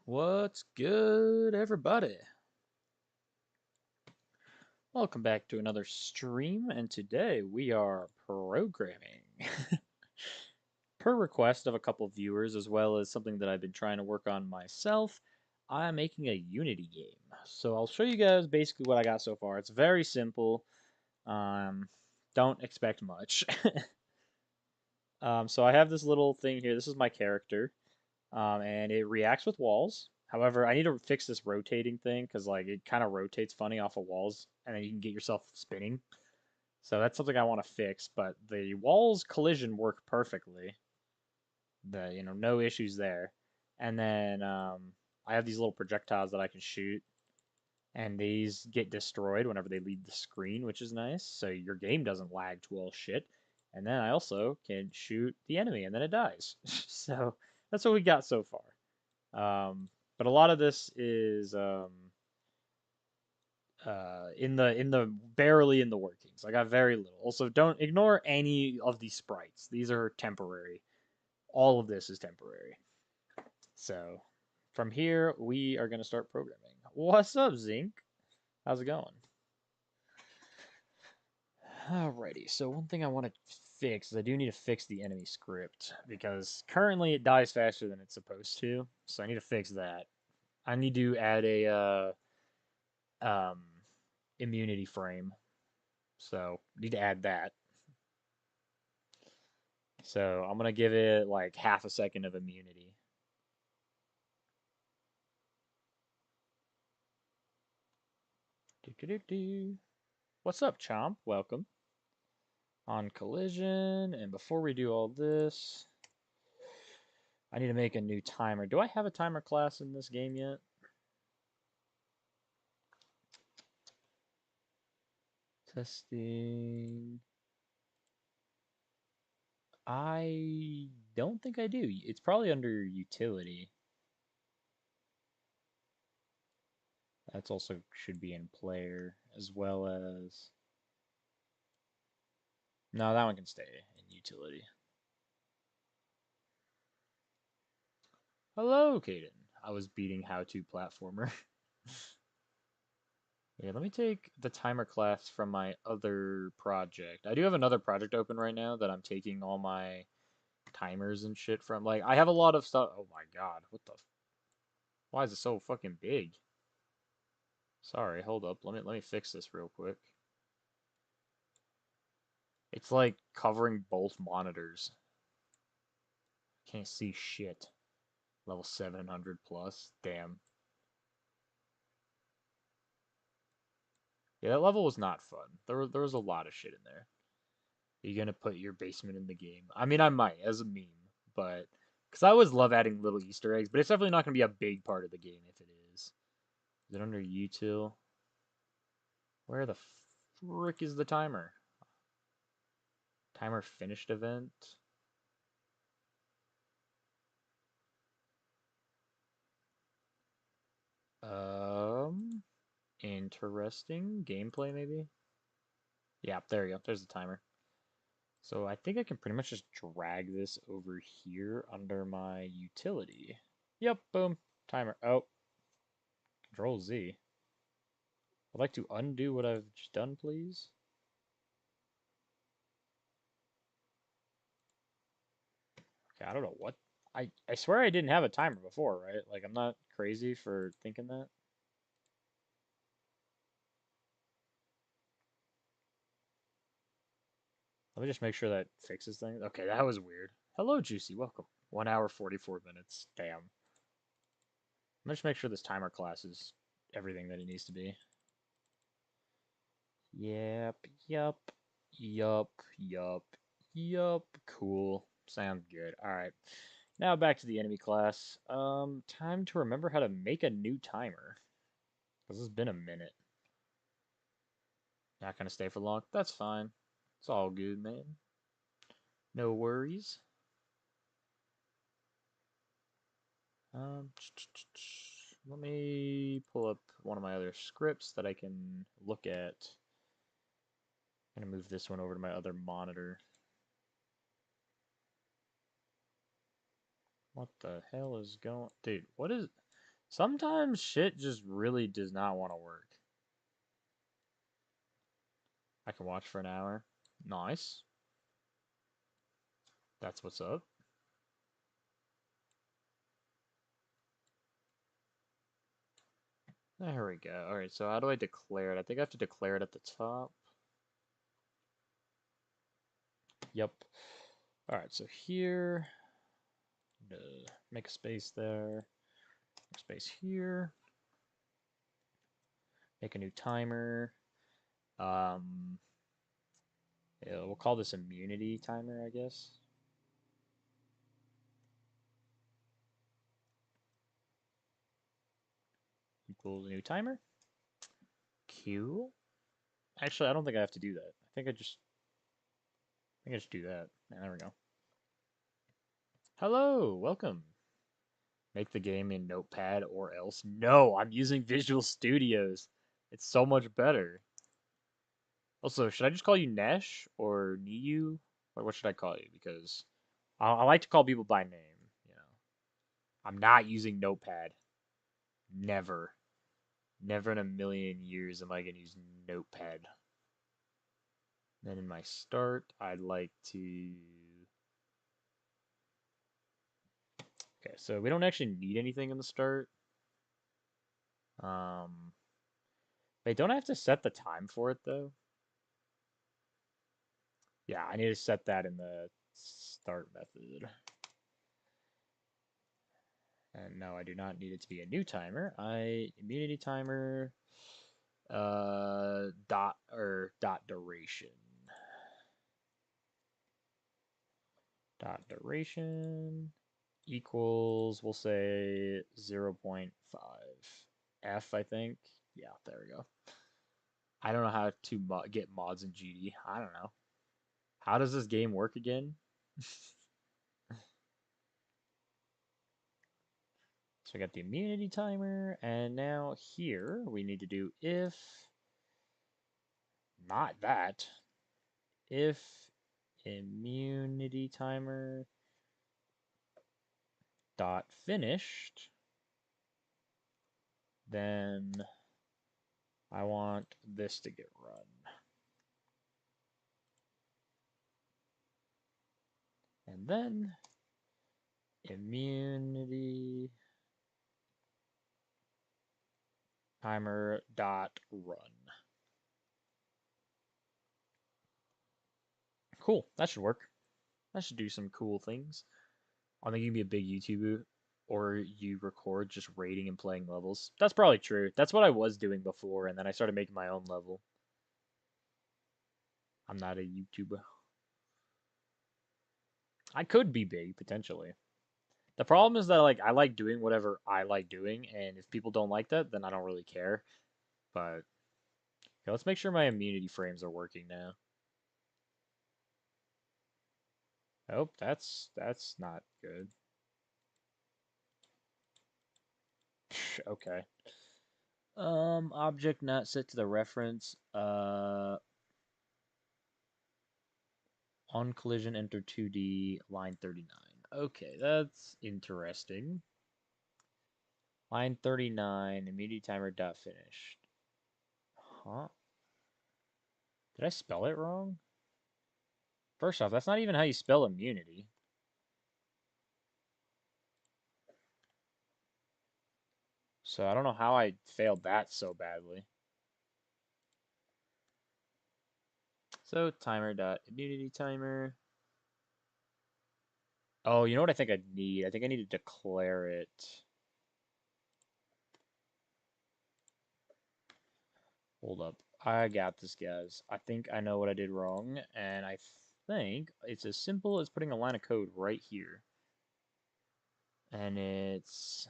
What's good, everybody? Welcome back to another stream, and today we are programming. Per request of a couple of viewers, as well as something that I've been trying to work on myself, I'm making a Unity game. So I'll show you guys basically what I got so far. It's very simple. Um, don't expect much. So I have this little thing here. This is my character. And it reacts with walls. However, I need to fix this rotating thing because like it kind of rotates funny off of walls, and then you can get yourself spinning. So that's something I want to fix. But the walls collision work perfectly. No issues there. And then I have these little projectiles that I can shoot, and these get destroyed whenever they leave the screen, which is nice. So your game doesn't lag to all shit. And then I also can shoot the enemy, and then it dies. So that's what we got so far. But a lot of this is in the barely in the workings. I got very little. Also, don't ignore any of these sprites. These are temporary. All of this is temporary. So from here, we are gonna start programming. What's up, Zinc? How's it going? Alrighty. So one thing I want to fix is I do need to fix the enemy script because currently it dies faster than it's supposed to. So I need to fix that. I need to add a um, immunity frame. So need to add that. So I'm gonna give it like half a second of immunity. What's up, Chomp? Welcome on collision. And before we do all this, I need to make a new timer. Do I have a timer class in this game yet? Testing. I don't think I do. It's probably under utility. That's also should be in player as well as. No, that one can stay in utility. Hello, Caden. I was beating How To Platformer. Yeah, let me take the timer class from my other project. I do have another project open right now that I'm taking all my timers and shit from. Like, I have a lot of stuff. Oh my god, what the? Why is it so fucking big? Sorry, hold up. Let me fix this real quick. It's like covering both monitors. Can't see shit. Level 700 plus. Damn. Yeah, that level was not fun. There was a lot of shit in there. Are you gonna put your basement in the game? I mean, I might as a meme, but because I always love adding little Easter eggs, but it's definitely not gonna be a big part of the game if it is. Is it under util? Where the frick is the timer? Timer finished event. Um, Interesting gameplay maybe. Yeah, there you go. There's the timer. So I think I can pretty much just drag this over here under my utility. Yep, boom, timer. Oh, Control Z. I'd like to undo what I've just done, please. Okay, I don't know what. I swear I didn't have a timer before, right? Like, I'm not crazy for thinking that. Let me just make sure that fixes things. Okay, that was weird. Hello, Juicy. Welcome. 1 hour, 44 minutes. Damn. Let me just make sure this timer class is everything that it needs to be. Yep, yup, yup, yup, yup. Cool. Sounds good. Alright. Now back to the enemy class. Time to remember how to make a new timer. Because it's been a minute. Not gonna stay for long. That's fine. It's all good, man. No worries. Um, Let me pull up one of my other scripts that I can look at. I'm gonna move this one over to my other monitor. What the hell is going? Dude, what is? Sometimes shit just really does not want to work. I can watch for an hour. Nice. That's what's up. There we go. Alright, so how do I declare it? I think I have to declare it at the top. Yep. Alright, so here, make a space there, space here, make a new timer. Um, yeah, we'll call this immunity timer, I guess. Equals a new timer. Cool. Actually, I don't think I have to do that. I think I just do that. Yeah, there we go. Hello, welcome. Make the game in Notepad or else. No, I'm using Visual Studios. It's so much better. Also, should I just call you Nesh or Niyu? Or what should I call you? Because I like to call people by name, you know. I'm not using Notepad. Never. Never in a million years am I going to use Notepad. Then in my start, I'd like to... Okay, so we don't actually need anything in the start. Wait, don't I have to set the time for it, though? Yeah, I need to set that in the start method. And no, I do not need it to be a new timer. Immunity timer dot duration. Dot duration equals, we'll say 0.5 F, I think. Yeah, there we go. I don't know how to get mods in GD. I don't know. How does this game work again? So we got the immunity timer, and now here we need to do if, not that, if immunity timer dot finished, then I want this to get run. And then immunity timer dot run. Cool, that should work. That should do some cool things. I think you can be a big YouTuber, or you record just rating and playing levels. That's probably true. That's what I was doing before, and then I started making my own level. I'm not a YouTuber. I could be big, potentially. The problem is that like I like doing whatever I like doing, and if people don't like that, then I don't really care. But okay, let's make sure my immunity frames are working now. Oh, that's not good. Okay. Object not set to the reference. On collision enter 2D line 39. Okay, that's interesting. Line 39, immunity timer dot finished. Huh? Did I spell it wrong? First off, that's not even how you spell immunity. So I don't know how I failed that so badly. So timer dot immunity timer. Oh, you know what I think I need? I think I need to declare it. Hold up. I got this, guys. I think I know what I did wrong, and I think it's as simple as putting a line of code right here. And it's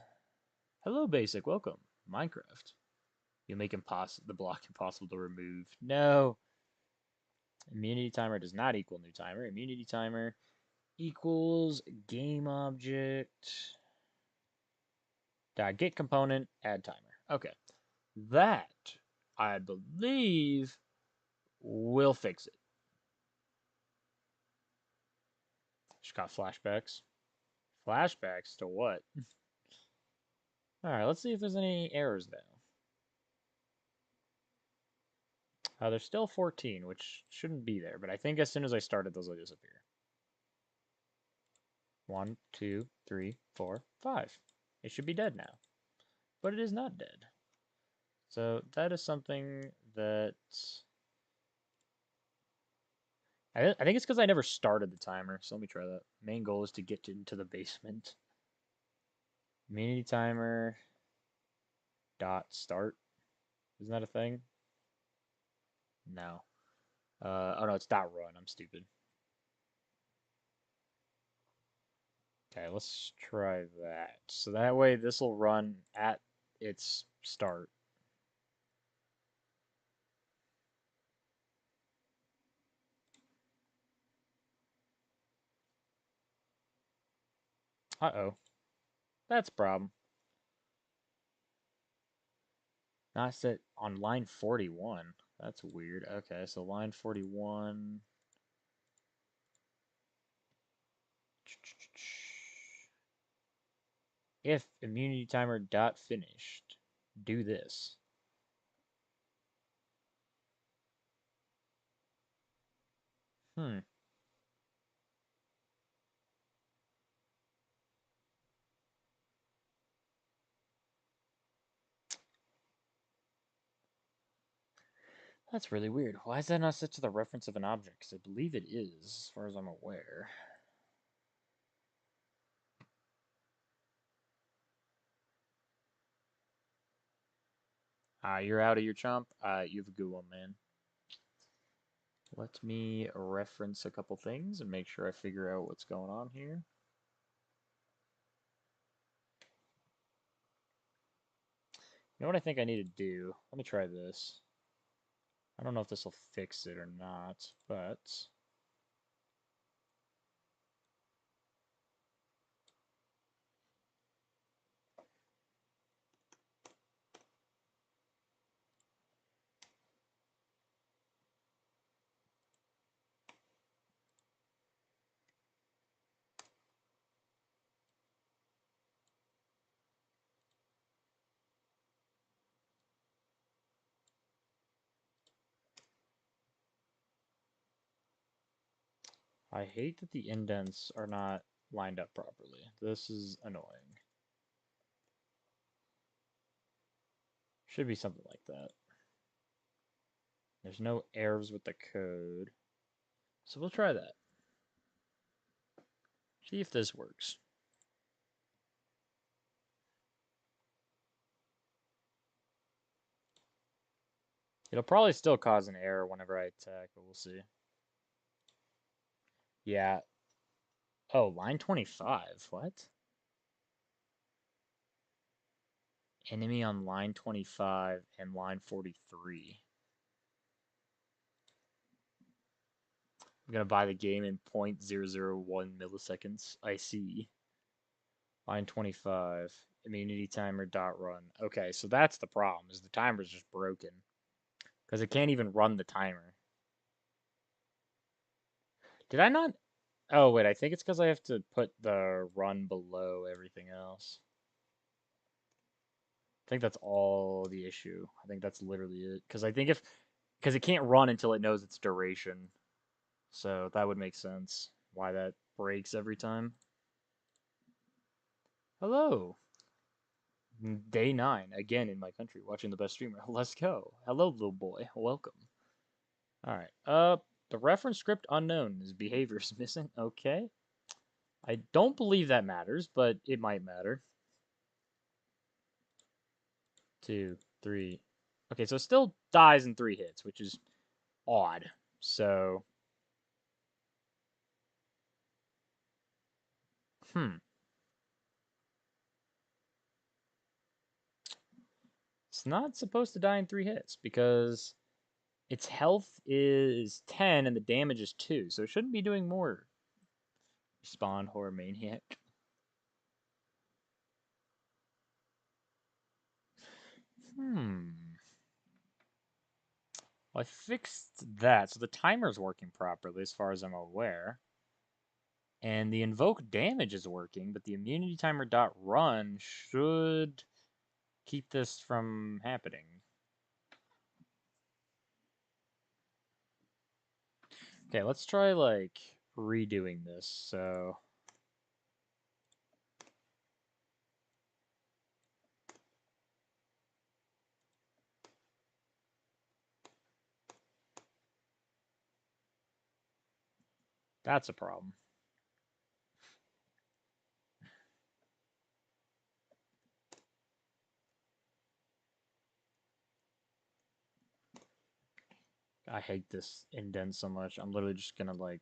hello basic, welcome. Minecraft. You make the block impossible to remove. No. Immunity timer does not equal new timer. Immunity timer equals game object dot get component add timer. Okay. That I believe will fix it. Just got flashbacks. Flashbacks to what? Alright, let's see if there's any errors now. There's still 14, which shouldn't be there, but I think as soon as I started, those will disappear. 1, 2, 3, 4, 5. It should be dead now, but it is not dead. So that is something that I think it's because I never started the timer. So let me try that. Main goal is to get into the basement. Immunity timer dot start. Isn't that a thing? No. Oh no, it's dot run. I'm stupid. Okay, let's try that. So that way this will run at its start. Uh-oh. That's a problem. Not set on line 41. That's weird. Okay, so line 41. If immunity timer dot finished, do this. Hmm. That's really weird. Why is that not set to the reference of an object? Because I believe it is, as far as I'm aware. You're out of your chomp. You have a good one, man. Let me reference a couple things and make sure I figure out what's going on here. You know what I think I need to do? Let me try this. I don't know if this will fix it or not, but I hate that the indents are not lined up properly. This is annoying. Should be something like that. There's no errors with the code. So we'll try that. See if this works. It'll probably still cause an error whenever I attack, but we'll see. Yeah. Oh, line 25. What? Enemy on line 25 and line 43. I'm gonna buy the game in 0.001 milliseconds. I see. Line 25. Immunity timer dot run. Okay, so that's the problem, is the timer's just broken. Because it can't even run the timer. Did I not? Oh, wait, I think it's because I have to put the run below everything else. I think that's all the issue. I think that's literally it. Because I think because it can't run until it knows its duration. So that would make sense why that breaks every time. Hello. Day 9, again in my country, watching the best streamer. Let's go. Hello, little boy. Welcome. Alright. The reference script unknown. His behavior is missing. Okay. I don't believe that matters, but it might matter. 2, 3. Okay, so it still dies in 3 hits, which is odd. So, It's not supposed to die in 3 hits because its health is 10 and the damage is 2, so it shouldn't be doing more. Spawn Horror Maniac. Hmm. Well, I fixed that, so the timer's working properly as far as I'm aware. And the invoke damage is working, but the immunity timer dot run should keep this from happening? Okay, let's try like redoing this. So that's a problem. I hate this indent so much. I'm literally just gonna like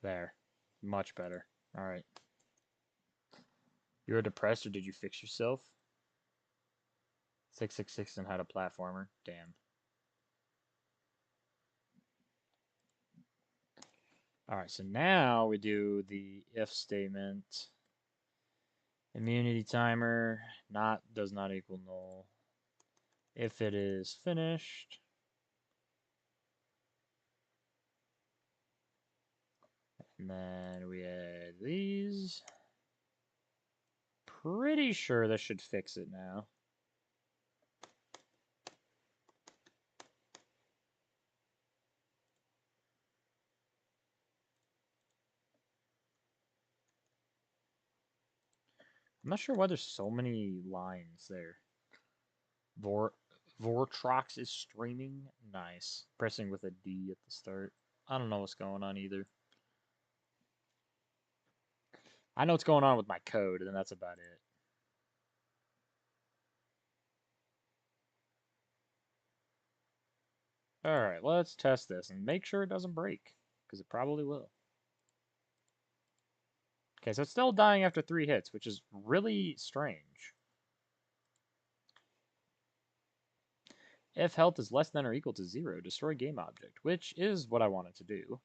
there. Much better. All right. You were depressed or did you fix yourself? 666 and had a platformer. Damn. All right, so now we do the if statement. Immunity timer does not equal null. If it is finished, and then we add these. Pretty sure this should fix it now. I'm not sure why there's so many lines there. Vortrox is streaming. Nice. Pressing with a D at the start. I don't know what's going on either. I know what's going on with my code, and that's about it. Alright, let's test this and make sure it doesn't break, because it probably will. Okay, so it's still dying after 3 hits, which is really strange. If health is less than or equal to 0, destroy game object, which is what I wanted to do.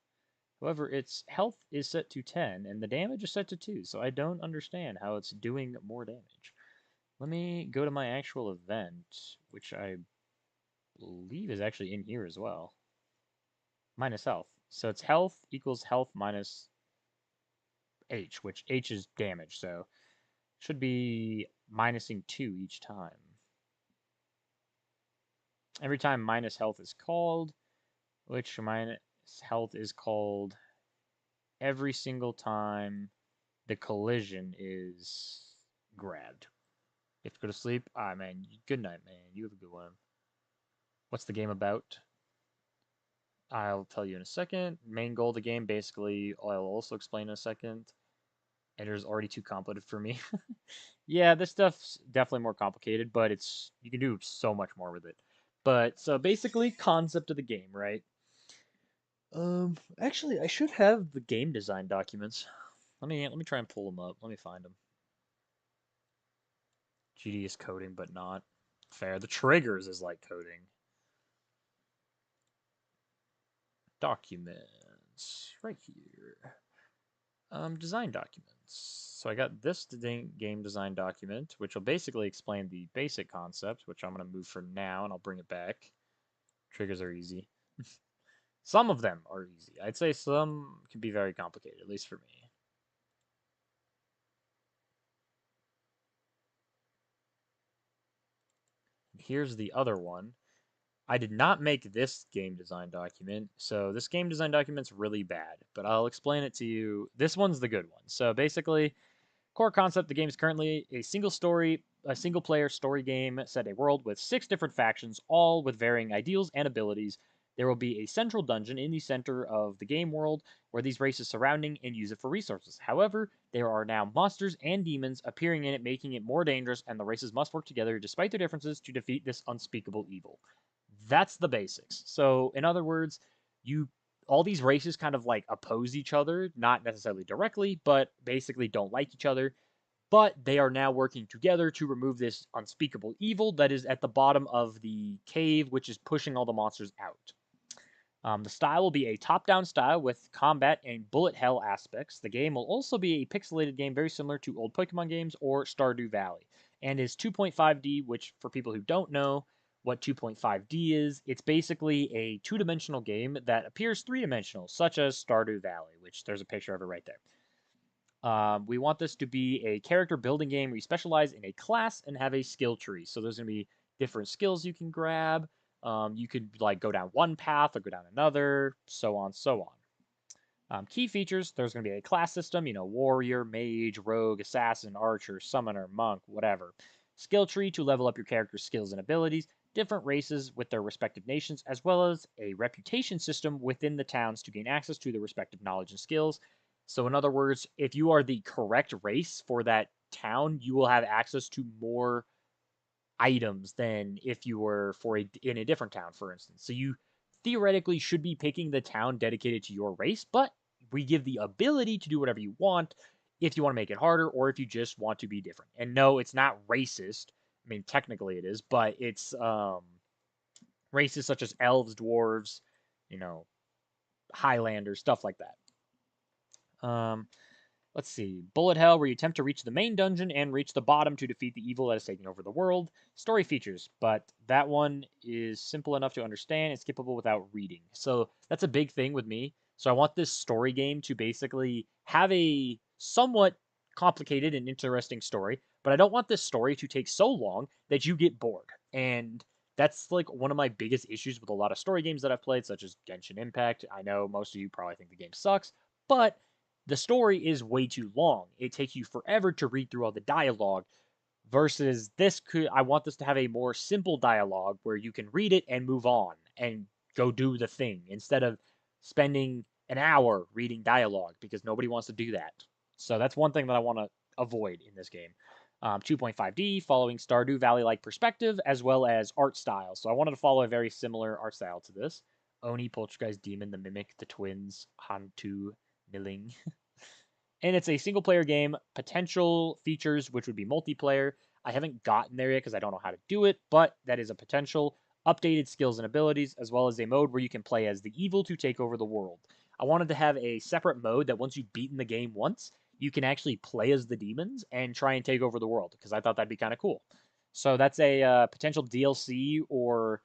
However, its health is set to 10, and the damage is set to 2, so I don't understand how it's doing more damage. Let me go to my actual event, which I believe is actually in here as well. Minus health. So it's health equals health minus H, which H is damage, so should be minusing 2 each time. Every time minus health is called, which minus health is called every single time the collision is grabbed. You have to go to sleep? Ah, man. Good night, man. You have a good one. What's the game about? I'll tell you in a second. Main goal of the game, basically, I'll also explain in a second. Editor's already too complicated for me. Yeah, this stuff's definitely more complicated, but you can do so much more with it. But so basically, concept of the game, right? Actually, I should have the game design documents. Let me try and pull them up. Let me find them. GD is coding, but not fair. The triggers is like coding. Documents right here. Design documents. So I got this game design document, which will basically explain the basic concept, which I'm going to move for now, and I'll bring it back. Triggers are easy. Some of them are easy. I'd say some can be very complicated, at least for me. Here's the other one. I did not make this game design document, so this game design document's really bad, but I'll explain it to you. This one's the good one. So basically, core concept, the game is currently a single player story game set a world with 6 different factions, all with varying ideals and abilities. There will be a central dungeon in the center of the game world where these races surrounding and use it for resources. However, there are now monsters and demons appearing in it, making it more dangerous, and the races must work together despite their differences to defeat this unspeakable evil. That's the basics. So, in other words, you all these races kind of like oppose each other, not necessarily directly, but basically don't like each other. But they are now working together to remove this unspeakable evil that is at the bottom of the cave, which is pushing all the monsters out. The style will be a top down style with combat and bullet hell aspects. The game will also be a pixelated game very similar to old Pokemon games or Stardew Valley, and is 2.5D, which, for people who don't know what 2.5D is, it's basically a 2 dimensional game that appears 3 dimensional, such as Stardew Valley, which there's a picture of it right there. We want this to be a character building game where you specialize in a class and have a skill tree. So there's going to be different skills you can grab. You could like go down one path or go down another, so on, so on. Key features, there's going to be a class system, warrior, mage, rogue, assassin, archer, summoner, monk, whatever. Skill tree to level up your character's skills and abilities, different races with their respective nations, as well as a reputation system within the towns to gain access to the respective knowledge and skills. So, in other words, if you are the correct race for that town, you will have access to more items than if you were in a different town, for instance. So you theoretically should be picking the town dedicated to your race, but we give the ability to do whatever you want if you want to make it harder or if you just want to be different. And no, it's not racist. I mean, technically it is, but it's races such as elves, dwarves, you know, Highlanders, stuff like that. Let's see. Bullet Hell, where you attempt to reach the main dungeon and reach the bottom to defeat the evil that is taking over the world. Story features, but that one is simple enough to understand and skippable without reading. So that's a big thing with me. So I want this story game to basically have a somewhat complicated and interesting story, but I don't want this story to take so long that you get bored. And that's like one of my biggest issues with a lot of story games that I've played, such as Genshin Impact. I know most of you probably think the game sucks, but the story is way too long. It takes you forever to read through all the dialogue versus I want this to have a more simple dialogue where you can read it and move on and go do the thing instead of spending an hour reading dialogue because nobody wants to do that. So that's one thing that I want to avoid in this game. 2.5D, following Stardew Valley-like perspective, as well as art style. So I wanted to follow a very similar art style to this. Oni, Poltergeist, Demon, the Mimic, the Twins, Hantu, Milling. And it's a single player game. Potential features, which would be multiplayer. I haven't gotten there yet because I don't know how to do it, but that is a potential. Updated skills and abilities, as well as a mode where you can play as the evil to take over the world. I wanted to have a separate mode that once you've beaten the game once, you can actually play as the demons and try and take over the world because I thought that'd be kind of cool. So that's a potential DLC or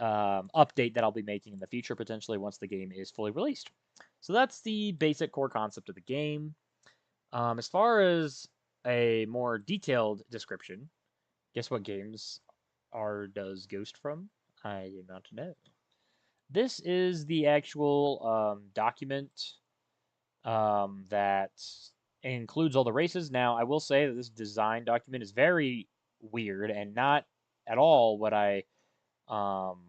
update that I'll be making in the future potentially once the game is fully released. So that's the basic core concept of the game. As far as a more detailed description, guess what games does Ghost from? I do not know. This is the actual document that includes all the races. Now, I will say that this design document is very weird and not at all what I um,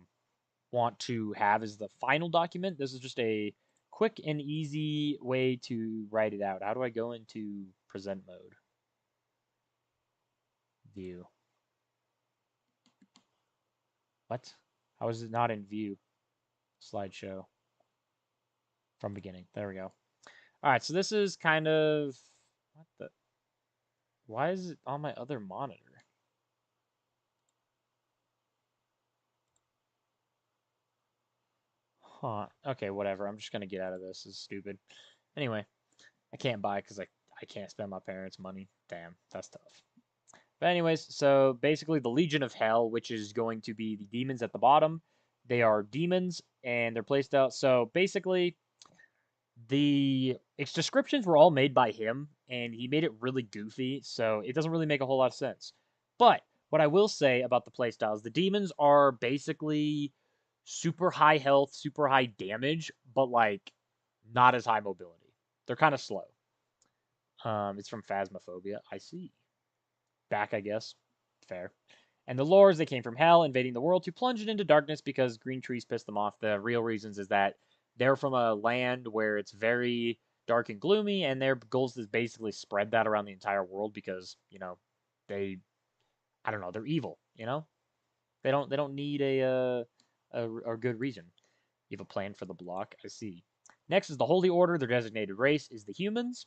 want to have as the final document. This is just a quick and easy way to write it out. How do I go into present mode? View. What? How is it not in view? Slideshow. From beginning. There we go. Alright, so this is kind of... What the... Why is it on my other monitor? Huh. Okay, whatever. I'm just gonna get out of this. This is stupid. Anyway, I can't buy because I can't spend my parents' money. Damn, that's tough. But anyways, so basically the Legion of Hell, which is going to be the demons at the bottom, they are demons and they're placed out. So basically, its descriptions were all made by him, and he made it really goofy, so it doesn't really make a whole lot of sense. But what I will say about the playstyles, the demons are basically super high health, super high damage, but like not as high mobility. They're kind of slow. It's from Phasmophobia. I see. Back, I guess. Fair. And the lores, they came from hell, invading the world to plunge it into darkness because green trees pissed them off. The real reasons is that they're from a land where it's very dark and gloomy, and their goals is basically spread that around the entire world because, they, I don't know, they're evil, They don't need a good reason. You have a plan for the block, I see. Next is the Holy Order. Their designated race is the humans.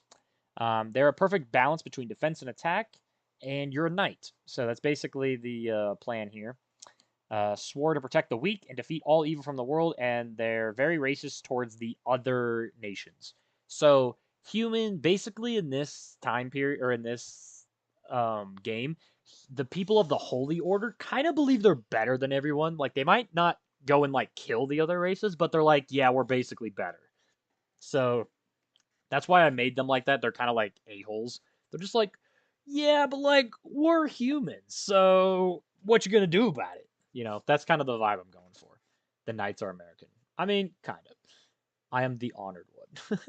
They're a perfect balance between defense and attack, and you're a knight. So that's basically the plan here. Swore to protect the weak and defeat all evil from the world, and they're very racist towards the other nations. So basically in this time period or in this game, the people of the Holy Order kind of believe they're better than everyone. Like they might not go and like kill the other races, but they're like, yeah, we're basically better. So That's why I made them like that. They're kind of like a-holes. They're just like, yeah, but like we're humans, so what you gonna do about it? That's kind of the vibe I'm going for. The knights are American. I mean, kind of. I am the honored one.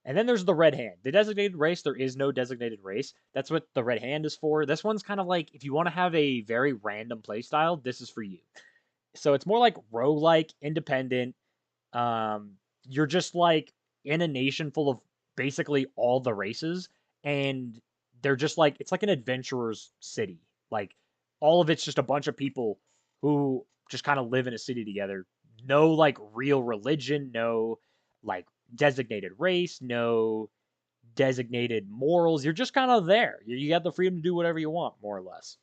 And then there's the red hand. The designated race, there is no designated race. That's what the red hand is for. This one's kind of like if you want to have a very random playstyle, this is for you. So it's more like roguelike, independent. Um, you're just like in a nation full of basically all the races, and they're just like it's like an adventurer's city. Like all of it's just a bunch of people who just kind of live in a city together. No like real religion, no like designated race, no designated morals. You're just kind of there. You got the freedom to do whatever you want, more or less.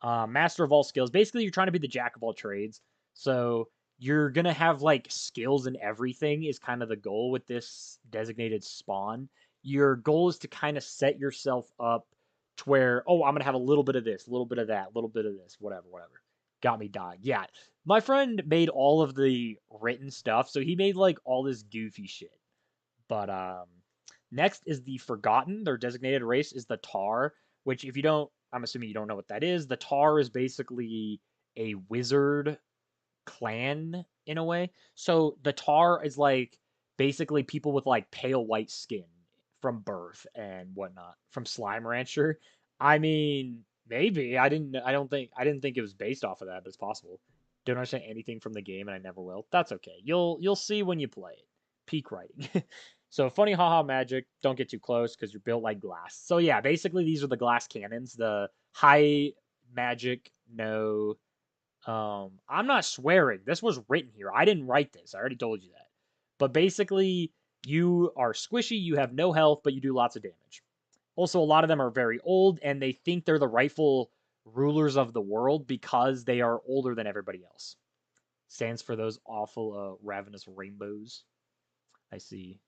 Master of all skills. Basically, you're trying to be the jack of all trades. So you're gonna have like skills in everything is kind of the goal with this designated spawn. Your goal is to kind of set yourself up to where, oh, I'm gonna have a little bit of this, a little bit of that, a little bit of this, whatever, whatever. Got me dying. Yeah. My friend made all of the written stuff, so he made like all this goofy shit. But next is the Forgotten. Their designated race is the Tar, which if you don't, I'm assuming you don't know what that is. The Tar is basically a wizard clan in a way. So the Tar is like basically people with like pale white skin from birth and whatnot from Slime Rancher. I mean, maybe I didn't think it was based off of that, but it's possible. Don't understand anything from the game, and I never will. That's okay. You'll see when you play it. Peak writing. So funny haha magic. Don't get too close because you're built like glass. So yeah, basically these are the glass cannons. The high magic, no I'm not swearing. This was written here. I didn't write this. I already told you that. But basically, you are squishy, you have no health, but you do lots of damage. Also, a lot of them are very old, and they think they're the rightful rulers of the world because they are older than everybody else. Stands for those awful ravenous rainbows. I see.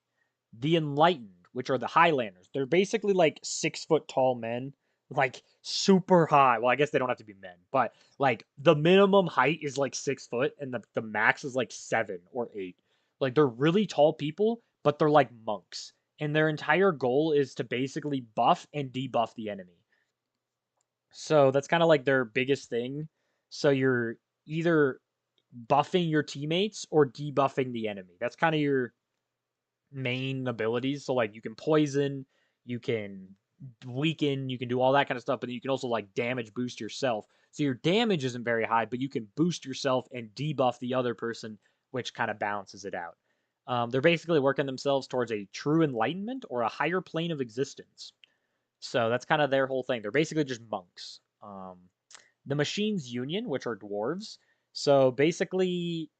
The Enlightened, which are the Highlanders. They're basically like 6 foot tall men, like super high. Well, I guess they don't have to be men, but like the minimum height is like 6 foot, and the max is like 7 or 8. Like they're really tall people, but they're like monks. And their entire goal is to basically buff and debuff the enemy. So that's kind of like their biggest thing. So you're either buffing your teammates or debuffing the enemy. That's kind of your main abilities. So like you can poison, you can weaken, you can do all that kind of stuff, but then you can also like damage boost yourself. So your damage isn't very high, but you can boost yourself and debuff the other person, which kind of balances it out. They're basically working themselves towards a true enlightenment or a higher plane of existence. So that's kind of their whole thing. They're basically just monks. The Machines Union, which are dwarves. So basically,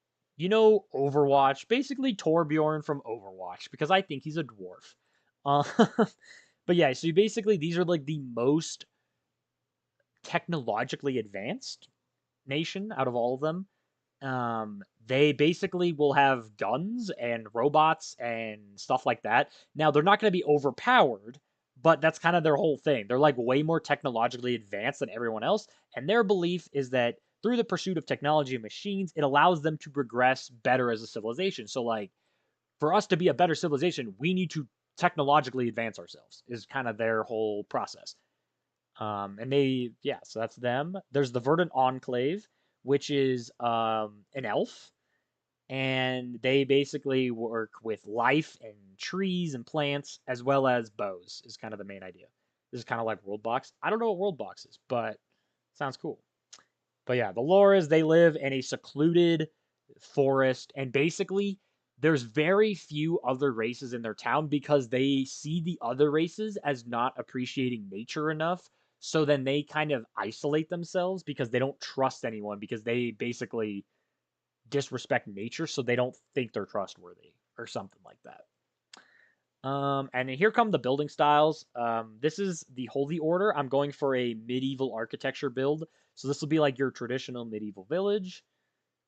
Overwatch, basically Torbjorn from Overwatch, because I think he's a dwarf. Uh, but yeah, so basically these are like the most technologically advanced nation out of all of them. They basically will have guns and robots and stuff like that. Now they're not going to be overpowered, but that's kind of their whole thing. They're like way more technologically advanced than everyone else, and their belief is that through the pursuit of technology and machines, it allows them to progress better as a civilization. So like for us to be a better civilization, we need to technologically advance ourselves. Is kind of their whole process. So that's them. There's the Verdant Enclave, which is an elf, and they basically work with life and trees and plants as well as bows. Is kind of the main idea. This is kind of like Worldbox. I don't know what Worldbox is, but sounds cool. But yeah, the lore is they live in a secluded forest, and basically there's very few other races in their town because they see the other races as not appreciating nature enough. So then they kind of isolate themselves because they don't trust anyone because they basically disrespect nature, so they don't think they're trustworthy or something like that. And here come the building styles. This is the Holy Order. I'm going for a medieval architecture build. So this will be like your traditional medieval village.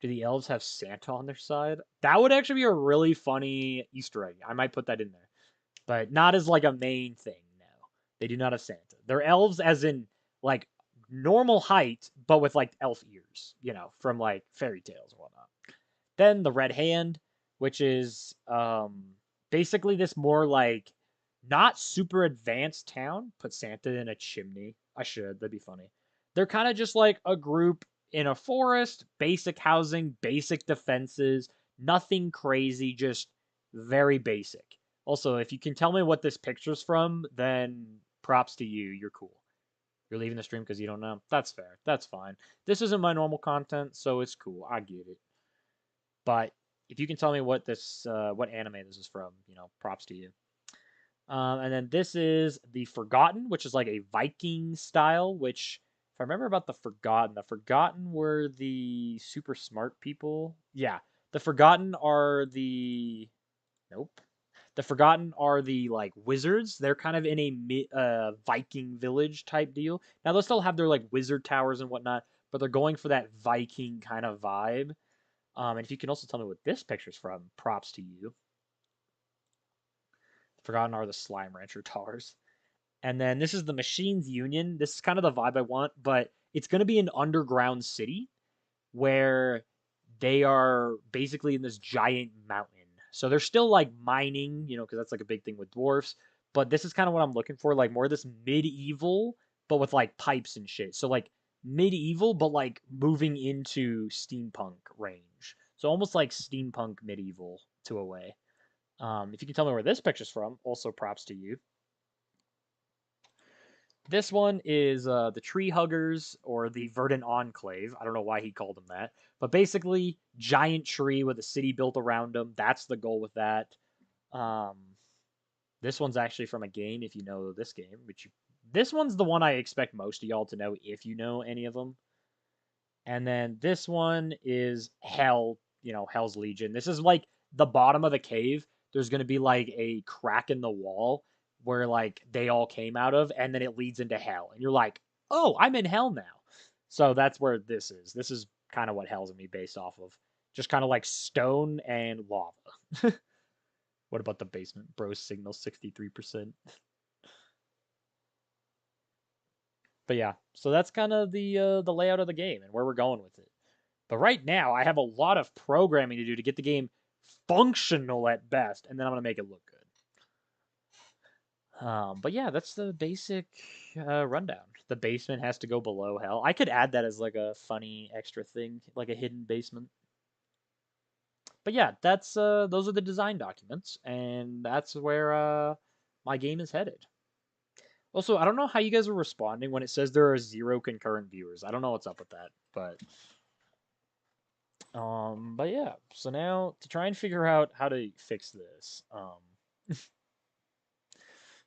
Do the elves have Santa on their side? That would actually be a really funny Easter egg. I might put that in there. But not as like a main thing, no. They do not have Santa. They're elves as in like normal height, but with like elf ears, from like fairy tales and whatnot. Then the Red Hand, which is basically this more like not super advanced town. Put Santa in a chimney. I should. That'd be funny. They're kind of just like a group in a forest, basic housing, basic defenses, nothing crazy, just very basic. Also, if you can tell me what this picture's from, then props to you. You're cool. You're leaving the stream because you don't know. That's fair. That's fine. This isn't my normal content, so it's cool. I get it. But if you can tell me what anime this is from, props to you. And then this is the Forgotten, which is like a Viking style. Which, if I remember about the Forgotten were the super smart people. Yeah, the Forgotten are the nope. The Forgotten are the like wizards. They're kind of in a Viking village type deal. Now they'll still have their like wizard towers and whatnot, but they're going for that Viking kind of vibe. And if you can also tell me what this picture's from, props to you. Forgotten are the Slime Rancher towers. And then this is the Machines Union. This is kind of the vibe I want, but it's going to be an underground city where they are basically in this giant mountain. So they're still like mining, because that's like a big thing with dwarfs. But this is kind of what I'm looking for, like more this medieval, but with like pipes and shit. So like medieval, but like moving into steampunk range. So almost like steampunk medieval to a way. If you can tell me where this picture's from, also props to you. This one is the Tree Huggers or the Verdant Enclave. I don't know why he called them that, but basically giant tree with a city built around them. That's the goal with that. Um, this one's actually from a game. If you know this game, this one's the one I expect most of y'all to know if you know any of them. And then this one is Hell. Hell's Legion. This is like the bottom of the cave. There's gonna be like a crack in the wall where like they all came out of, and then it leads into hell. And you're like, oh, I'm in hell now. So that's where this is. This is kind of what Hell's gonna be based off of. Just kind of like stone and lava. What about the basement? Bro signal 63%. But yeah, so that's kind of the layout of the game and where we're going with it. But right now, I have a lot of programming to do to get the game functional at best, and then I'm gonna make it look good. But yeah, that's the basic rundown. The basement has to go below hell. I could add that as like a funny extra thing, like a hidden basement. But yeah, that's those are the design documents, and that's where my game is headed. Also, I don't know how you guys are responding when it says there are 0 concurrent viewers. I don't know what's up with that, but yeah. So now to try and figure out how to fix this.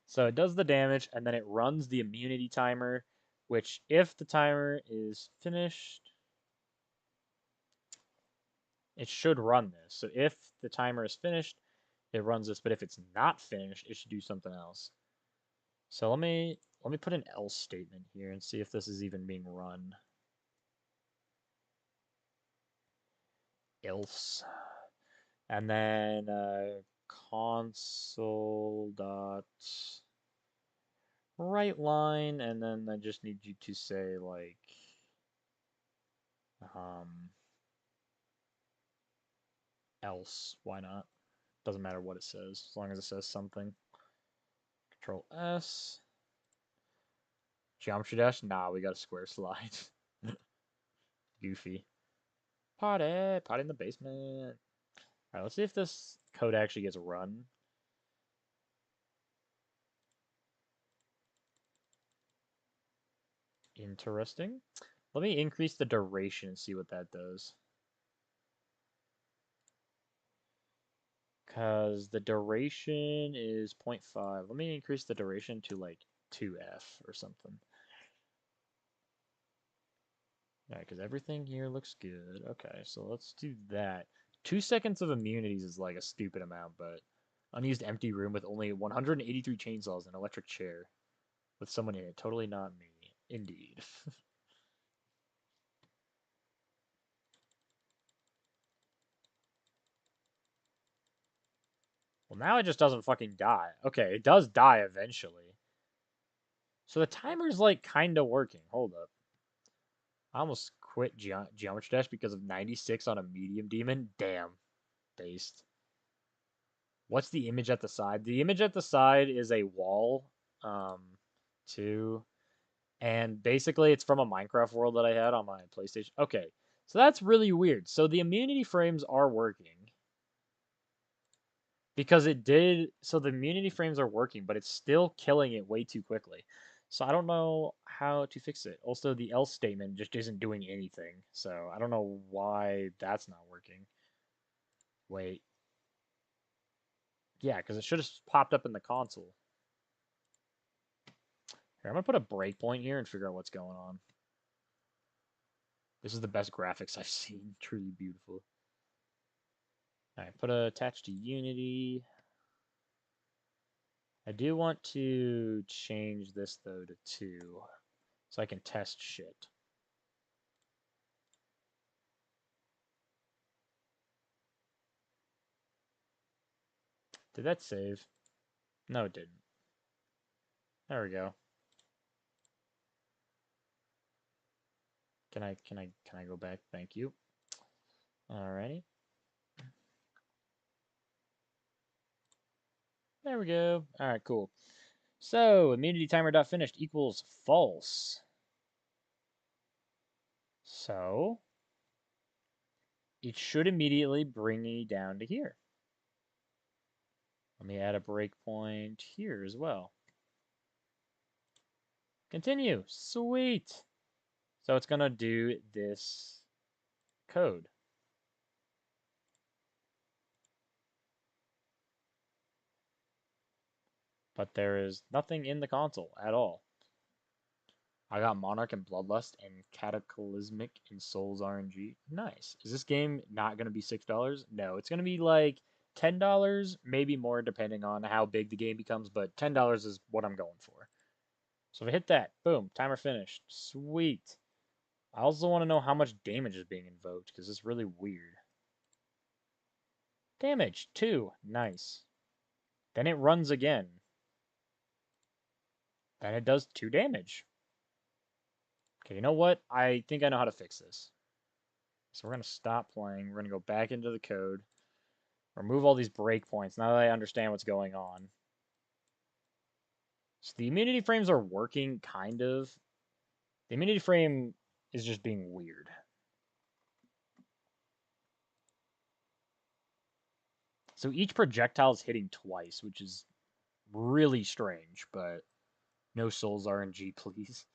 So it does the damage and then it runs the immunity timer, which if the timer is finished, it should run this. So if the timer is finished, it runs this, but if it's not finished, it should do something else. So let me put an else statement here and see if this is even being run. Else. And then console dot write line, and then I just need you to say like um else. Why not? Doesn't matter what it says, as long as it says something. Control S. Geometry dash? Nah, we got a square slide. Goofy. Potty in the basement. Alright, let's see if this code actually gets run. Interesting. Let me increase the duration and see what that does. Because the duration is 0.5. Let me increase the duration to like 2F or something. Yeah, because everything here looks good. Okay, so let's do that. 2 seconds of immunities is like a stupid amount, but unused empty room with only 183 chainsaws and electric chair with someone in it. Totally not me. Indeed. Well, now it just doesn't fucking die. Okay, it does die eventually. So the timer's like kind of working. Hold up. I almost quit Geometry Dash because of 96 on a medium demon. Damn. Based. What's the image at the side? The image at the side is a wall, um, too. And basically, it's from a Minecraft world that I had on my PlayStation. Okay, so that's really weird. So the immunity frames are working because it did. So the immunity frames are working, but it's still killing it way too quickly. So I don't know how to fix it. Also, the else statement just isn't doing anything. So I don't know why that's not working. Wait. Yeah, because it should have popped up in the console. Here, I'm gonna put a breakpoint here and figure out what's going on. This is the best graphics I've seen. Truly beautiful. All right, put a attach to Unity. I do want to change this though to 2 so I can test shit. Did that save? No, it didn't. There we go. Can I go back? Thank you. Alrighty. There we go. Alright, cool. So, immunity timer dot finished equals false. So, it should immediately bring me down to here. Let me add a breakpoint here as well. Continue. Sweet. So it's going to do this code. But there is nothing in the console at all. I got Monarch and Bloodlust and Cataclysmic and Souls RNG. Nice. Is this game not going to be $6? No, it's going to be like $10, maybe more depending on how big the game becomes, but $10 is what I'm going for. So if I hit that, boom, timer finished. Sweet. I also want to know how much damage is being invoked because it's really weird. Damage, 2. Nice. Then it runs again. Then it does 2 damage. Okay, you know what? I think I know how to fix this. So we're going to stop playing. We're going to go back into the code. Remove all these breakpoints now that I understand what's going on. So the immunity frames are working, kind of. The immunity frame is just being weird. So each projectile is hitting twice, which is really strange, but no Souls RNG, please.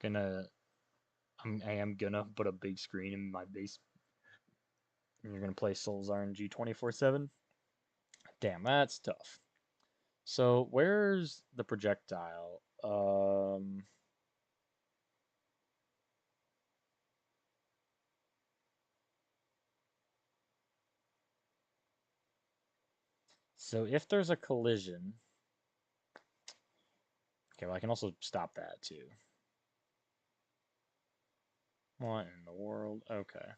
I am gonna put a big screen in my base. And you're gonna play Souls RNG 24/7? Damn, that's tough. So where's the projectile? So if there's a collision, okay, well I can also stop that too. What in the world? Okay.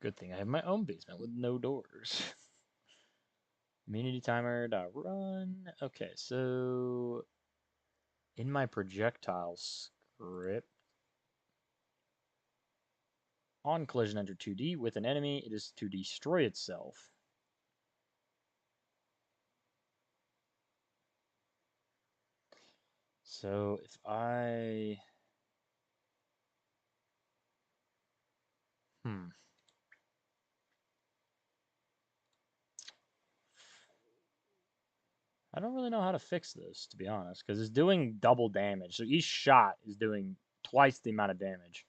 Good thing I have my own basement with no doors. Immunity timer dot run. Okay, so in my projectile script, on collision enter 2D with an enemy, it is to destroy itself. So if I I don't really know how to fix this, to be honest, because it's doing double damage. So each shot is doing twice the amount of damage.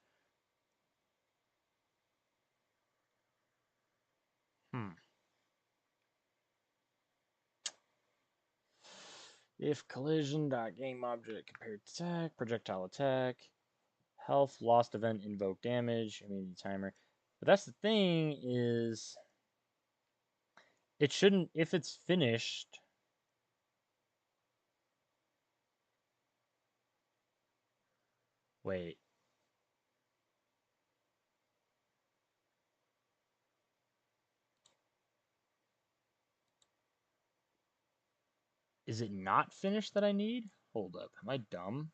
If collision dot game object compared to attack, projectile attack, health, lost event, invoke damage, immunity timer. But that's the thing is, it shouldn't, if it's finished. Wait. Is it not finished that I need? Hold up. Am I dumb?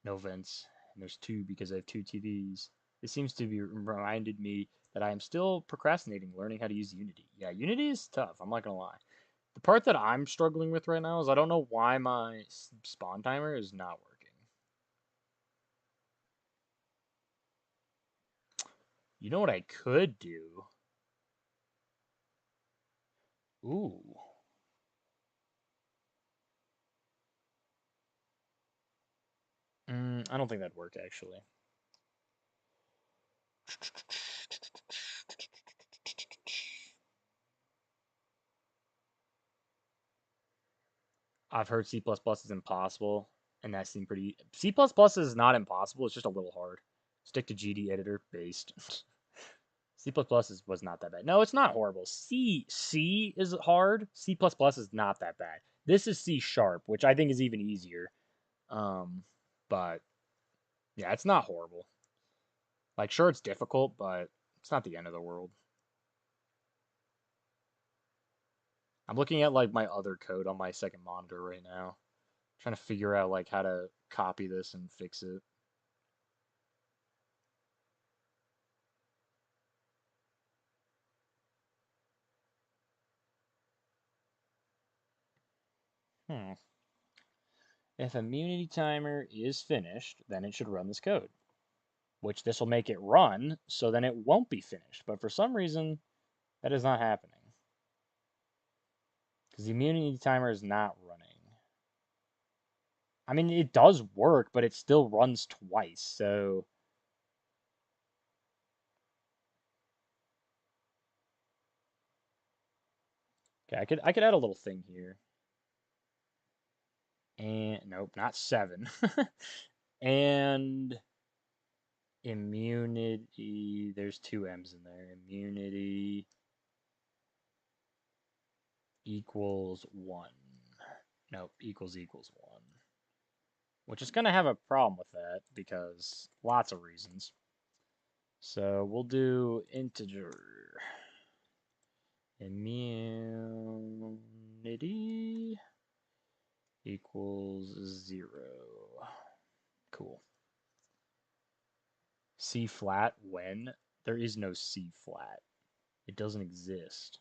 No vents. And there's 2 because I have 2 TVs. This seems to be reminded me that I am still procrastinating learning how to use Unity. Yeah, Unity is tough, I'm not gonna lie. The part that I'm struggling with right now is I don't know why my spawn timer is not working. You know what I could do? Ooh. I don't think that'd work, actually. I've heard C++ is impossible, and that seemed pretty... C++ is not impossible, it's just a little hard. Stick to GD editor based. C++ was not that bad. No, it's not horrible. C is hard. C++ is not that bad. This is C sharp, which I think is even easier. But yeah, it's not horrible. Like, sure, it's difficult, but it's not the end of the world. I'm looking at like my other code on my second monitor right now, trying to figure out like how to copy this and fix it. Hmm. If immunity timer is finished, then it should run this code, which this will make it run, so then it won't be finished. But for some reason, that is not happening. Because the immunity timer is not running. I mean, it does work, but it still runs twice, so... Okay, I could add a little thing here. And nope, not 7. And immunity, there's 2 M's in there. Immunity equals 1. Nope, equals 1. Which is going to have a problem with that because lots of reasons. So we'll do integer immunity equals 0. Cool. C flat when? There is no C flat. It doesn't exist.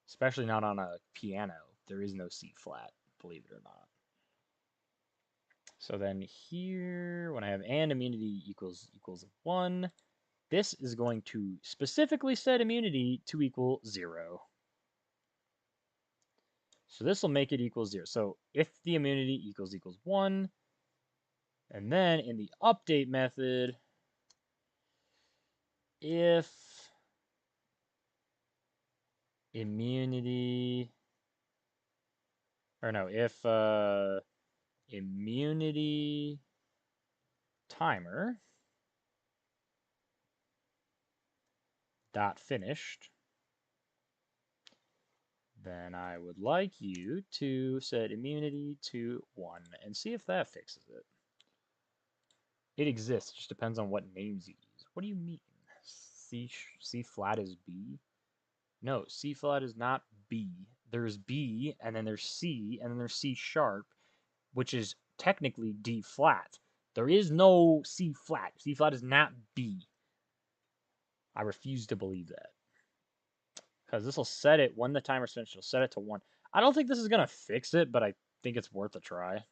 Especially not on a piano. There is no C flat, believe it or not. So then here, when I have and immunity equals 1, this is going to specifically set immunity to equal 0. So this will make it equal 0. So if the immunity equals 1, and then in the update method, if immunity, or no, if immunity timer dot finished, then I would like you to set immunity to 1 and see if that fixes it. It exists, just depends on what names you use. What do you mean? C flat is B? No, C flat is not B. There's B, and then there's C, and then there's C sharp, which is technically D flat. There is no C flat. C flat is not B. I refuse to believe that. Because this will set it, when the timer's finished, it'll set it to 1. I don't think this is going to fix it, but I think it's worth a try.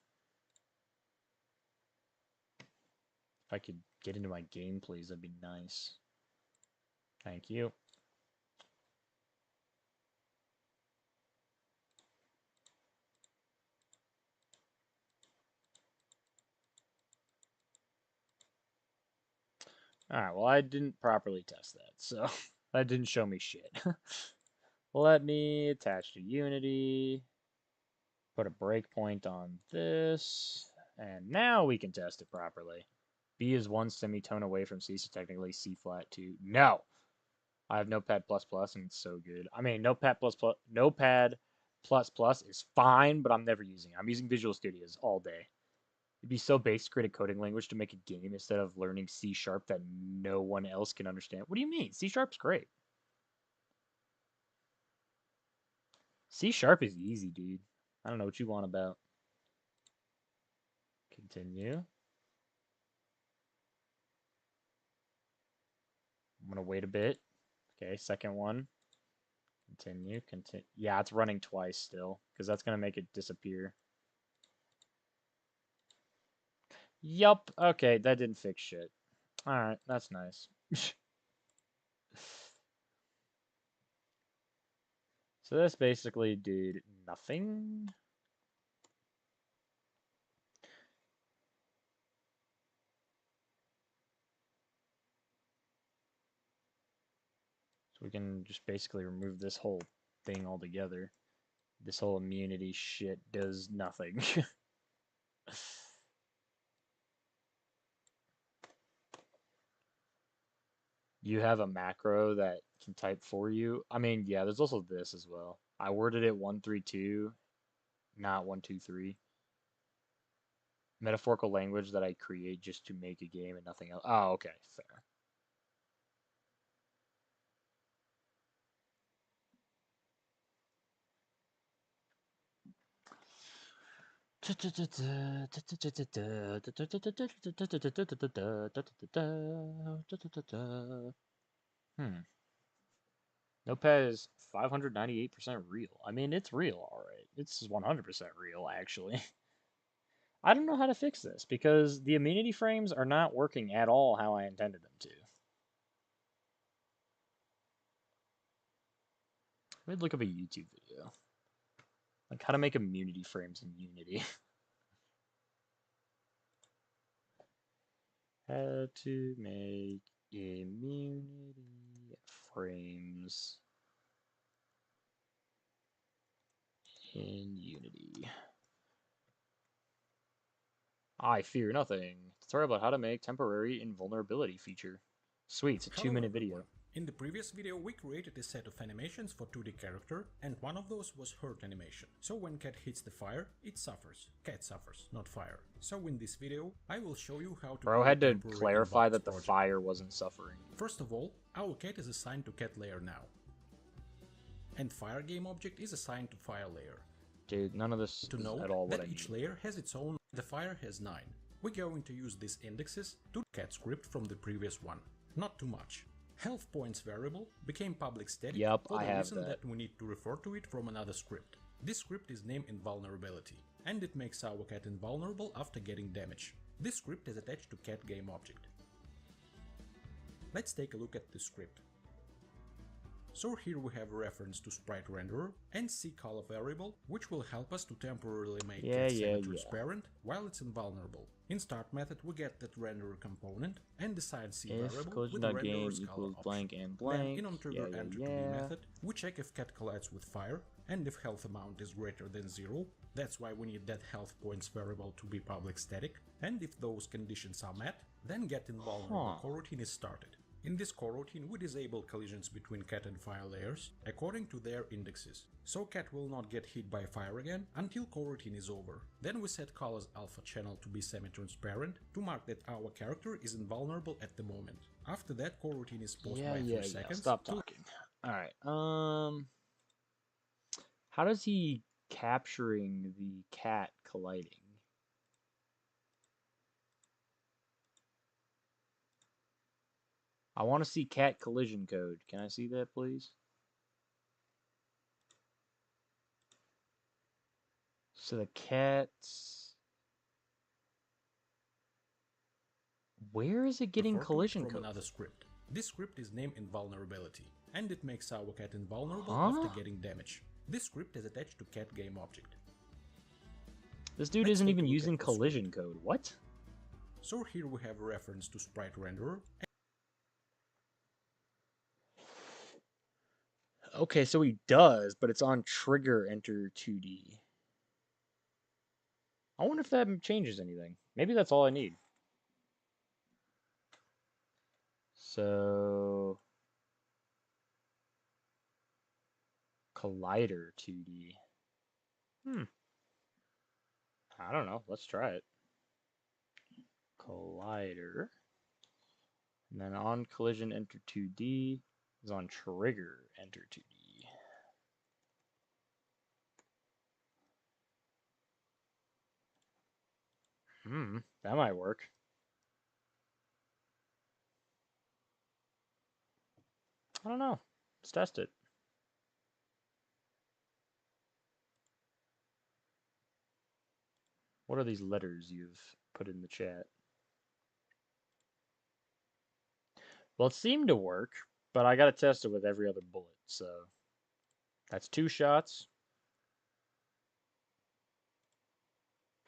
If I could get into my game, please, that'd be nice. Thank you. Alright, well, I didn't properly test that, so that didn't show me shit. Let me attach to Unity, put a breakpoint on this, and now we can test it properly. B is 1 semitone away from C, so technically C flat 2. No! I have Notepad++, and it's so good. I mean, Notepad++, Notepad++ is fine, but I'm never using it. I'm using Visual Studios all day. It'd be so base to create a coding language to make a game instead of learning C# that no one else can understand. What do you mean? C# great. C# is easy, dude. I don't know what you want about. Continue. I'm gonna wait a bit. Okay, second one. Continue, continue. Yeah, it's running twice still, because that's gonna make it disappear. Yup. Okay, that didn't fix shit. Alright, that's nice. So this basically did nothing. So we can just basically remove this whole thing altogether. This whole immunity shit does nothing. You have a macro that can type for you. I mean, yeah, there's also this as well. I worded it 132, not 123. Metaphorical language that I create just to make a game and nothing else. Oh, okay, fair. Hmm. Notepad is 598% real. I mean, it's real, alright. It's 100% real, actually. I don't know how to fix this because the immunity frames are not working at all how I intended them to. Let me look up a YouTube video. Like how to make immunity frames in Unity. How to make immunity frames in Unity. I fear nothing. Tutorial about how to make temporary invulnerability feature. Sweet, it's a Hello 2-minute everyone. video. In the previous video we created a set of animations for 2D character and one of those was hurt animation. So when cat hits the fire, it suffers. Cat suffers, not fire. So in this video I will show you how to Bro build had a to temporary clarify inbox that the project. fire wasn't suffering. First of all, our cat is assigned to cat layer now. And fire game object is assigned to fire layer. Dude, none of this To is note at all what that I each need. layer has its own. The fire has 9. We're going to use these indexes to cat script from the previous one. Not too much. Health points variable became public static Yep, for I the have reason that. that we need to refer to it from another script. This script is named invulnerability, and it makes our cat invulnerable after getting damage. This script is attached to cat game object. Let's take a look at this script. So here we have a reference to sprite renderer and ccolor variable, which will help us to temporarily make cat semi-transparent while it's invulnerable. In start method we get that renderer component and assign C variable with the renderer's color equals option. blank and blank. Then in onTrigger enter to be method, we check if cat collides with fire and if health amount is greater than 0. That's why we need that health points variable to be public static. And if those conditions are met, then get invulnerable coroutine is started. In this coroutine we disable collisions between cat and fire layers according to their indexes, so cat will not get hit by fire again until coroutine is over. Then we set colors alpha channel to be semi-transparent to mark that our character is invulnerable at the moment. After that coroutine is paused by 3 seconds. Stop talking. Alright, how does he capturing the cat colliding? I want to see cat collision code. Can I see that, please? So the cats... Where is it getting collision code? From another script. This script is named invulnerability, and it makes our cat invulnerable after getting damage. This script is attached to cat game object. This dude isn't even using collision code. What? So here we have a reference to sprite renderer. Okay, so he does, but it's on trigger enter 2D. I wonder if that changes anything. Maybe that's all I need. So... Collider 2D. I don't know. Let's try it. Collider. And then on collision enter 2D is on trigger enter 2D. That might work. I don't know. Let's test it. What are these letters you've put in the chat? Well, it seemed to work, but I gotta test it with every other bullet, so that's 2 shots.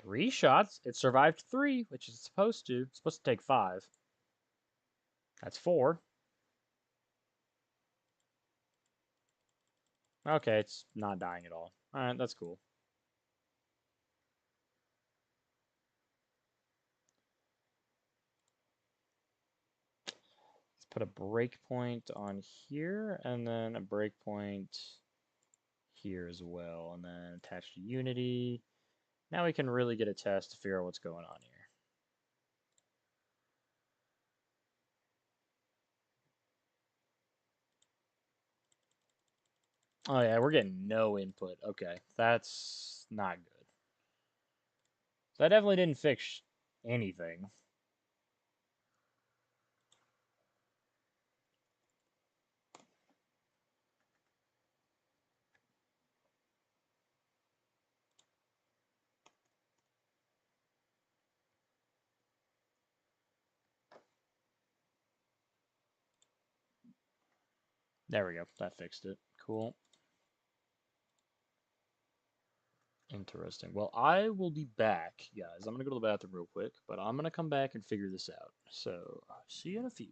3 shots. It survived 3, which is supposed to. It's supposed to take 5. That's 4. Okay, it's not dying at all. Alright, that's cool. Let's put a breakpoint on here, and then a breakpoint here as well, and then attach to Unity. Now we can really get a test to figure out what's going on here. Oh yeah, we're getting no input. Okay, that's not good. That definitely didn't fix anything. There we go. That fixed it. Cool. Interesting. Well, I will be back, guys. I'm going to go to the bathroom real quick, but I'm going to come back and figure this out. So, see you in a few.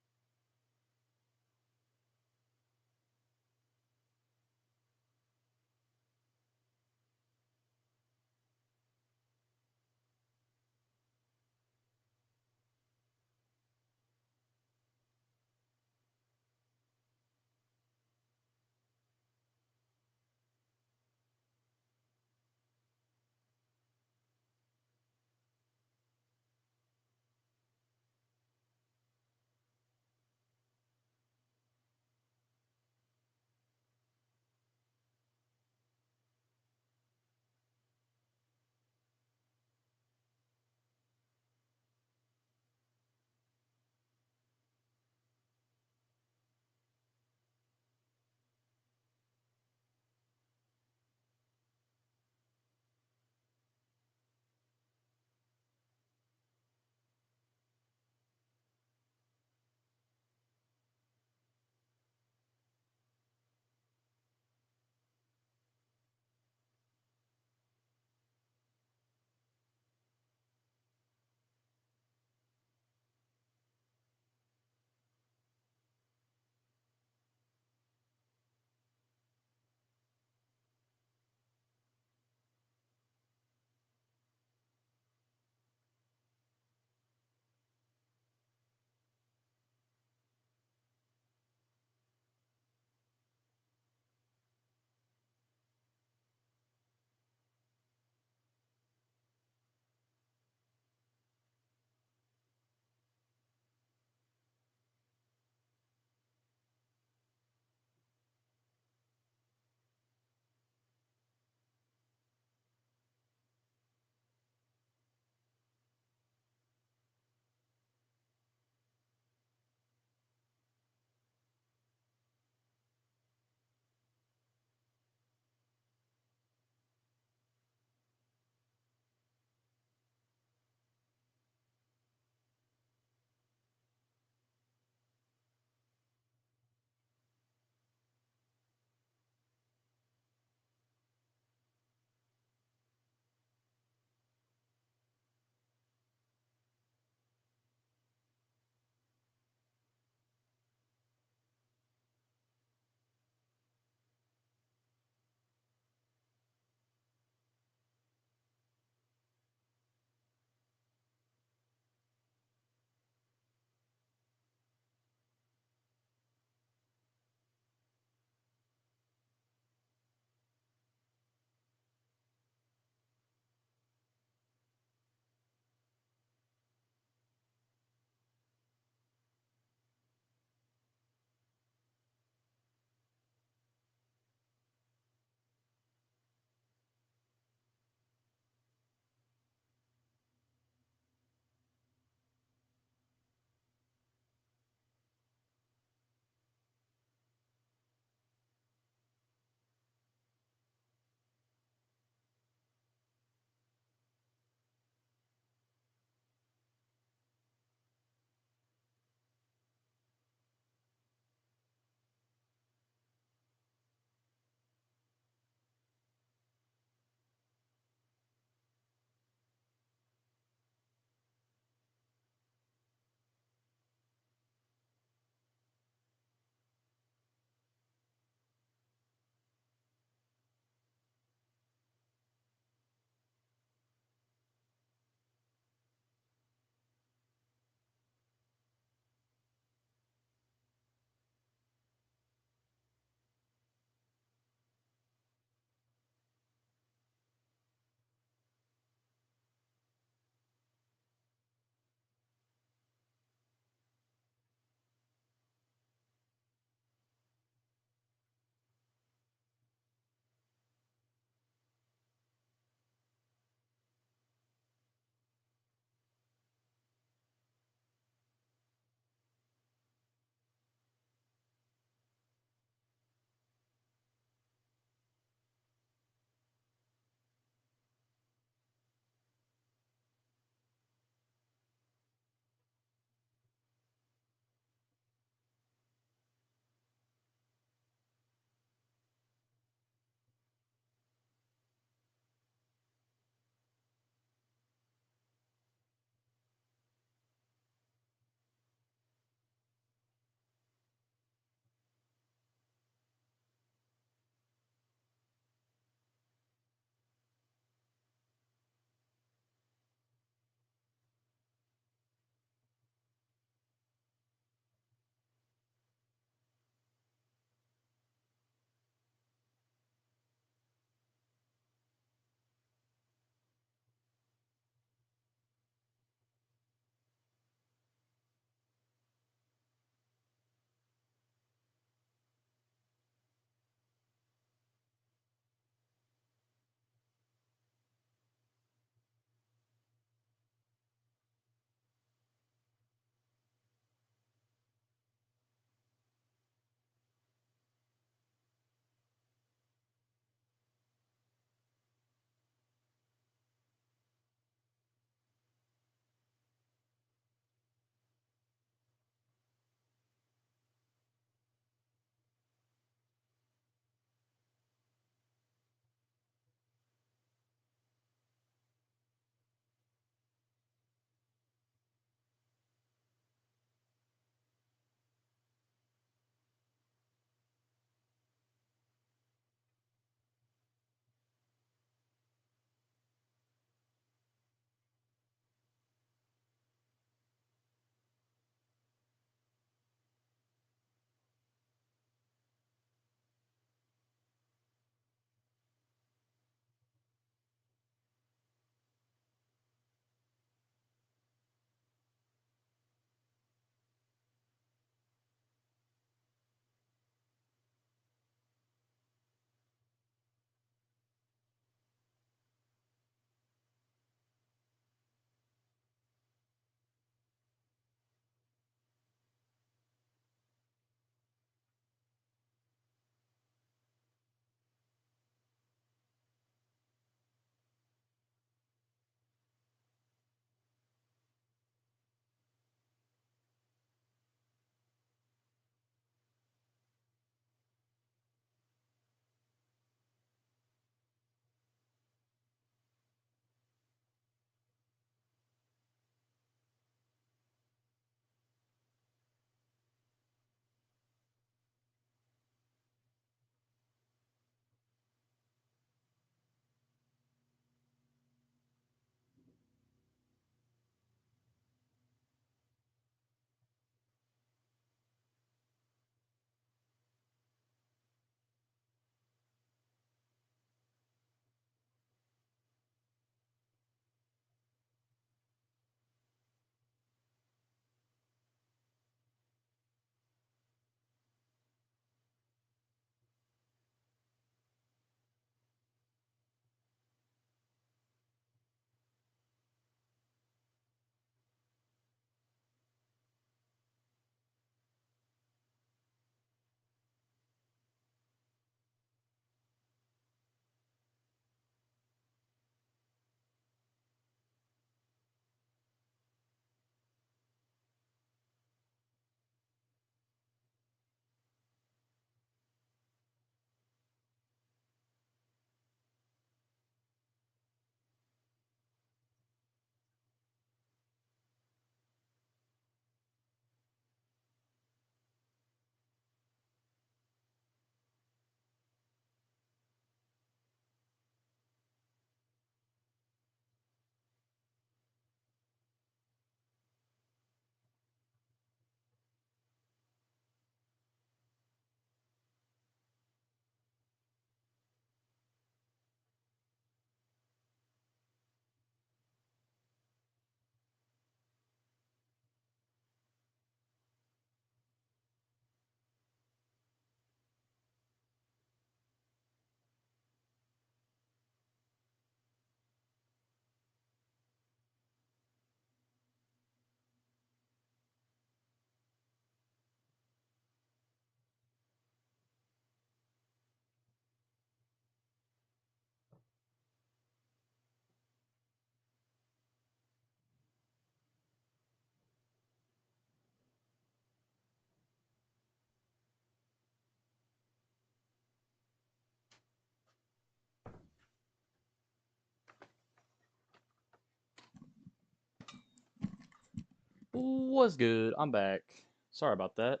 What's good? I'm back. Sorry about that.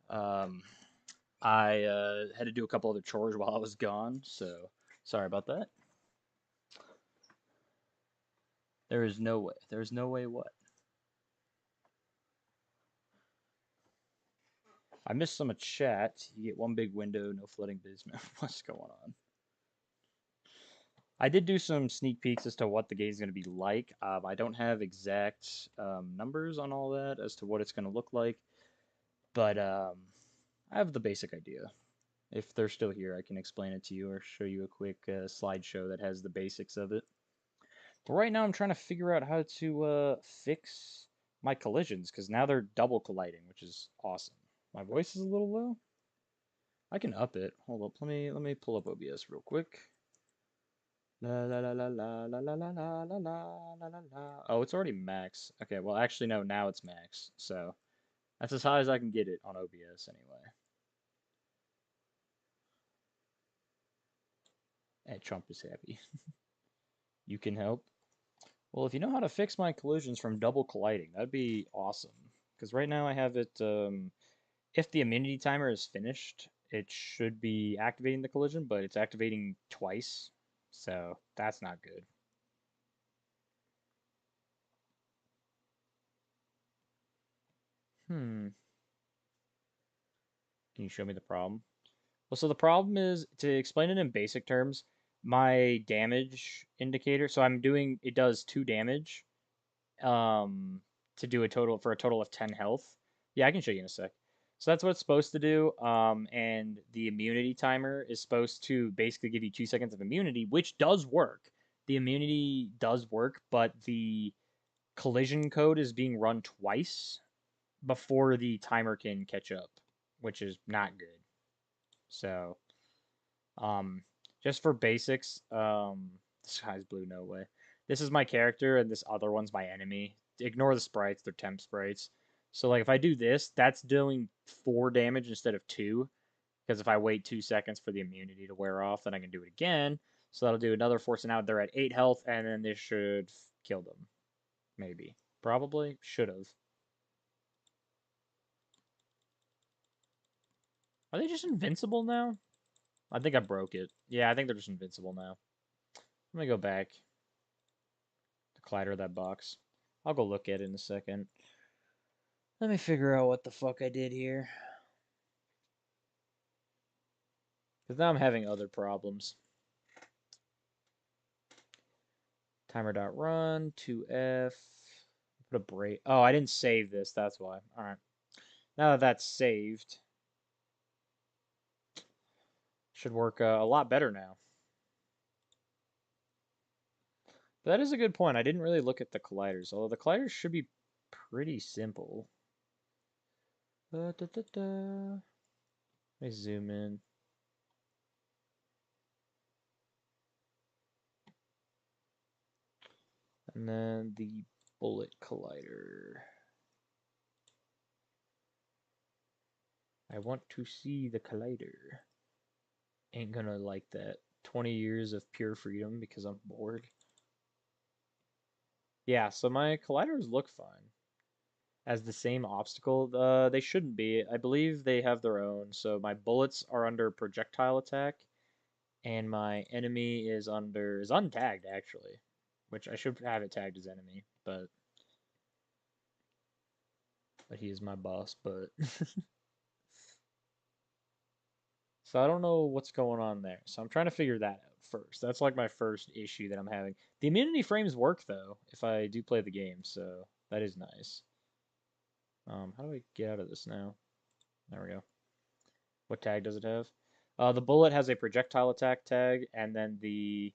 Um, I had to do a couple other chores while I was gone, so sorry about that. There is no way. There's no way what? I missed some of chat. You get one big window, no flooding basement. What's going on? I did do some sneak peeks as to what the game is going to be like. I don't have exact numbers on all that as to what it's going to look like, but I have the basic idea. If they're still here, I can explain it to you or show you a quick slideshow that has the basics of it. But right now I'm trying to figure out how to fix my collisions because now they're double colliding, which is awesome. My voice is a little low. I can up it. Hold up, let me pull up OBS real quick. La la la la la la la la la la la la la. Oh, it's already max. Okay, well actually no, now it's max. So that's as high as I can get it on OBS anyway. And Trump is happy. You can help. Well, if you know how to fix my collisions from double colliding, that'd be awesome. Because right now I have it, if the immunity timer is finished, it should be activating the collision, but it's activating twice. So that's not good. Hmm. Can you show me the problem? Well, so the problem is, to explain it in basic terms, my damage indicator, so I'm doing, it does 2 damage, um, to do a total, for a total of 10 health. Yeah, I can show you in a sec. So that's what it's supposed to do. And the immunity timer is supposed to basically give you 2 seconds of immunity, which does work. The immunity does work, but the collision code is being run twice before the timer can catch up, which is not good. So, um, just for basics, the sky's blue, no way. This is my character, and this other one's my enemy. Ignore the sprites, they're temp sprites. So, like, if I do this, that's doing 4 damage instead of 2, because if I wait 2 seconds for the immunity to wear off, then I can do it again. So that'll do another 4, so now they're at 8 health, and then this should kill them. Maybe. Probably. Should have. Are they just invincible now? I think I broke it. Yeah, I think they're just invincible now. Let me go back. The collider of that box. I'll go look at it in a second. Let me figure out what the fuck I did here. Because now I'm having other problems. Timer.run, 2F. Put a break. Oh, I didn't save this. That's why. Alright. Now that that's saved, should work a lot better now. But that is a good point. I didn't really look at the colliders, although the colliders should be pretty simple. Let me zoom in. And then the bullet collider. I want to see the collider. Ain't gonna like that. 20 years of pure freedom because I'm bored. Yeah, so my colliders look fine. As the same obstacle, they shouldn't be. I believe they have their own. So my bullets are under projectile attack, and my enemy is untagged actually, which I should have it tagged as enemy, but he is my boss. But so I don't know what's going on there. So I'm trying to figure that out first. That's like my first issue that I'm having. The immunity frames work though if I do play the game, so that is nice. How do I get out of this now? There we go. What tag does it have? The bullet has a projectile attack tag, and then the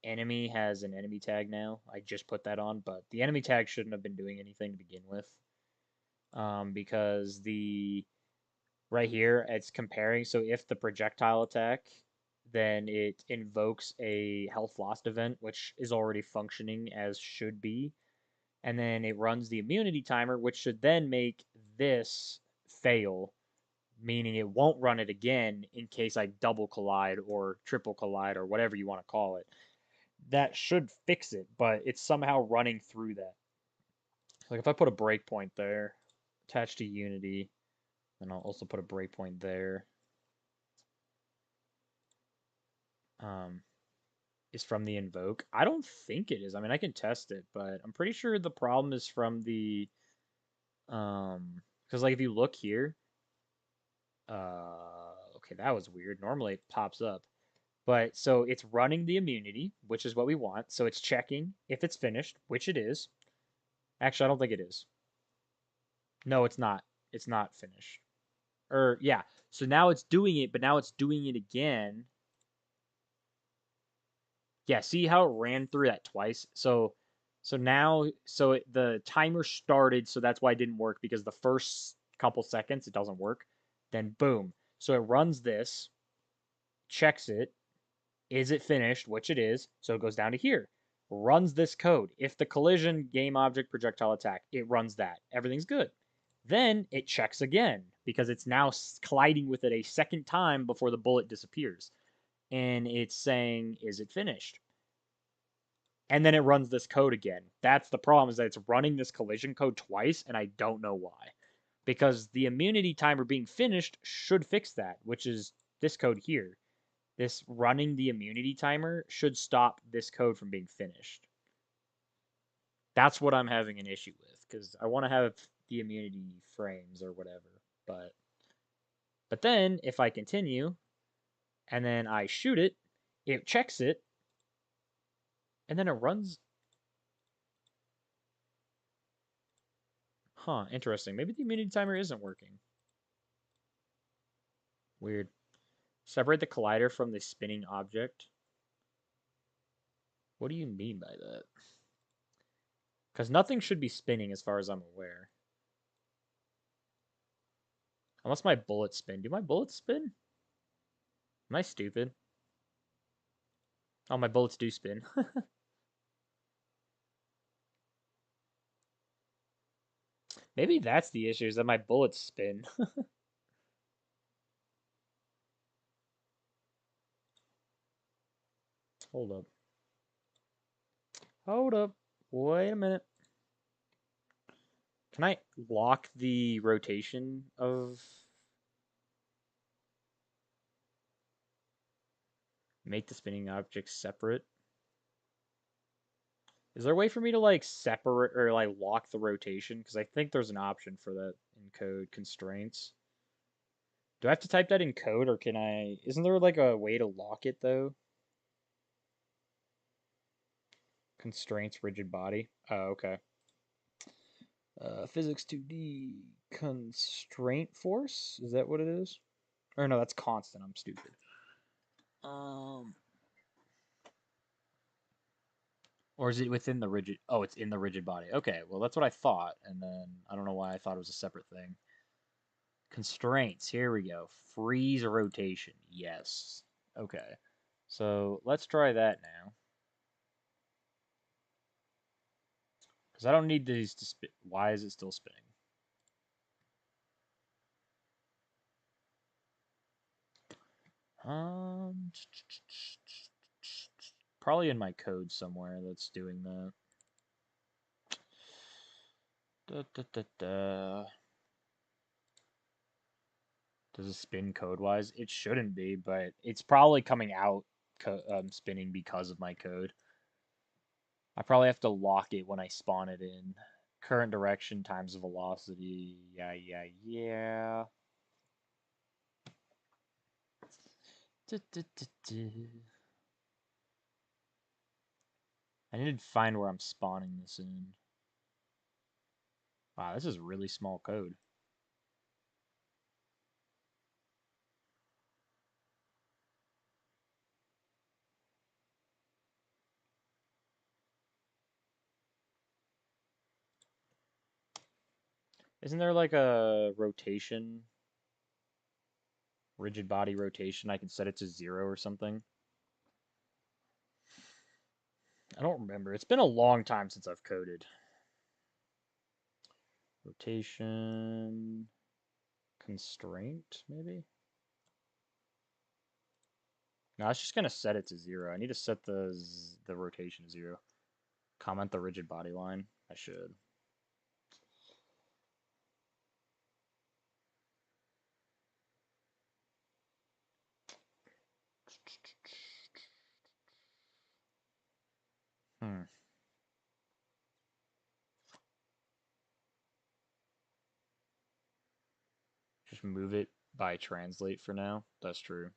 enemy has an enemy tag now. I just put that on, but the enemy tag shouldn't have been doing anything to begin with. Because the right here, it's comparing. So if the projectile attack, then it invokes a health lost event, which is already functioning as should be. And then it runs the immunity timer, which should then make this fail, meaning it won't run it again in case I double collide or triple collide or whatever you want to call it. That should fix it, but it's somehow running through that. Like if I put a breakpoint there, attached to Unity, then I'll also put a breakpoint there. Is from the invoke. I don't think it is. I mean, I can test it, but I'm pretty sure the problem is from the because like if you look here, okay, that was weird. Normally it pops up. But so it's running the immunity, which is what we want. So it's checking if it's finished, which it is. Actually, I don't think it is. No, it's not. It's not finished. Or yeah. So now it's doing it, but now it's doing it again. Yeah, see how it ran through that twice? So now the timer started, so that's why it didn't work because the first couple seconds it doesn't work. Then boom. So it runs this, checks it, is it finished, which it is, so it goes down to here. Runs this code. If the collision, game object, projectile attack, it runs that. Everything's good. Then it checks again because it's now colliding with it a second time before the bullet disappears. And it's saying, is it finished? And then it runs this code again. That's the problem, is that it's running this collision code twice, and I don't know why. Because the immunity timer being finished should fix that, which is this code here. This running the immunity timer should stop this code from being finished. That's what I'm having an issue with, because I want to have the immunity frames or whatever. But then, if I continue, and then I shoot it, it checks it, and then it runs. Huh, interesting. Maybe the immunity timer isn't working. Weird. Separate the collider from the spinning object. What do you mean by that? Because nothing should be spinning as far as I'm aware. Unless my bullets spin. Do my bullets spin? Am I stupid? Oh, my bullets do spin. Maybe that's the issue, is that my bullets spin. Hold up. Hold up. Wait a minute. Can I lock the rotation of... Make the spinning object separate? Is there a way for me to like separate or like lock the rotation? Because I think there's an option for that in code constraints. Do I have to type that in code or can I... Isn't there like a way to lock it though? Constraints rigid body. Oh, okay. Physics 2D constraint force? Is that what it is? Or no, that's constant. I'm stupid. Um, or is it within the rigid? Oh, it's in the rigid body. Okay, well that's what I thought, and then I don't know why I thought it was a separate thing. Constraints. Here we go. Freeze rotation. Yes. Okay. So let's try that now. Because I don't need these to spin. Why is it still spinning? Um, probably in my code somewhere that's doing that. Da, da, da, da. Does it spin code-wise? It shouldn't be, but it's probably coming out spinning because of my code. I probably have to lock it when I spawn it in. Current direction times velocity. Yeah, yeah, yeah. Da, da, da, da. I need to find where I'm spawning this in. Wow, this is really small code. Isn't there like a rotation, rigid body rotation? I can set it to 0 or something. I don't remember. It's been a long time since I've coded. Rotation constraint, maybe? No, I was just gonna set it to 0. I need to set the rotation to 0. Comment the rigid body line. I should. Just move it by translate for now. That's true.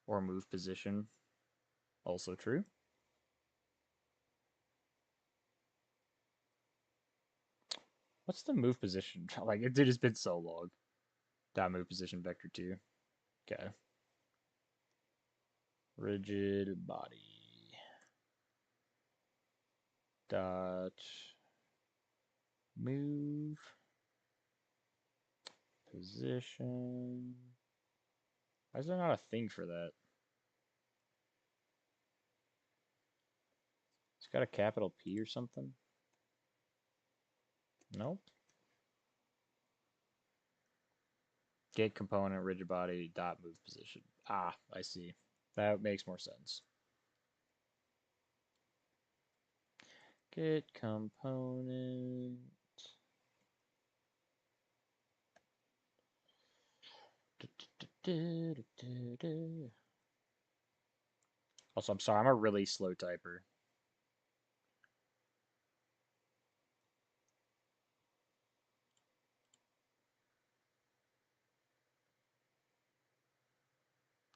Or move position. Also true. What's the move position? Like, it has been so long. Dot move position vector 2. Okay. Rigid body. Dot move position. Why is there not a thing for that? It's got a capital P or something? Nope. Get component rigid body dot move position. Ah, I see. That makes more sense. Get component. Also, I'm sorry, I'm a really slow typer.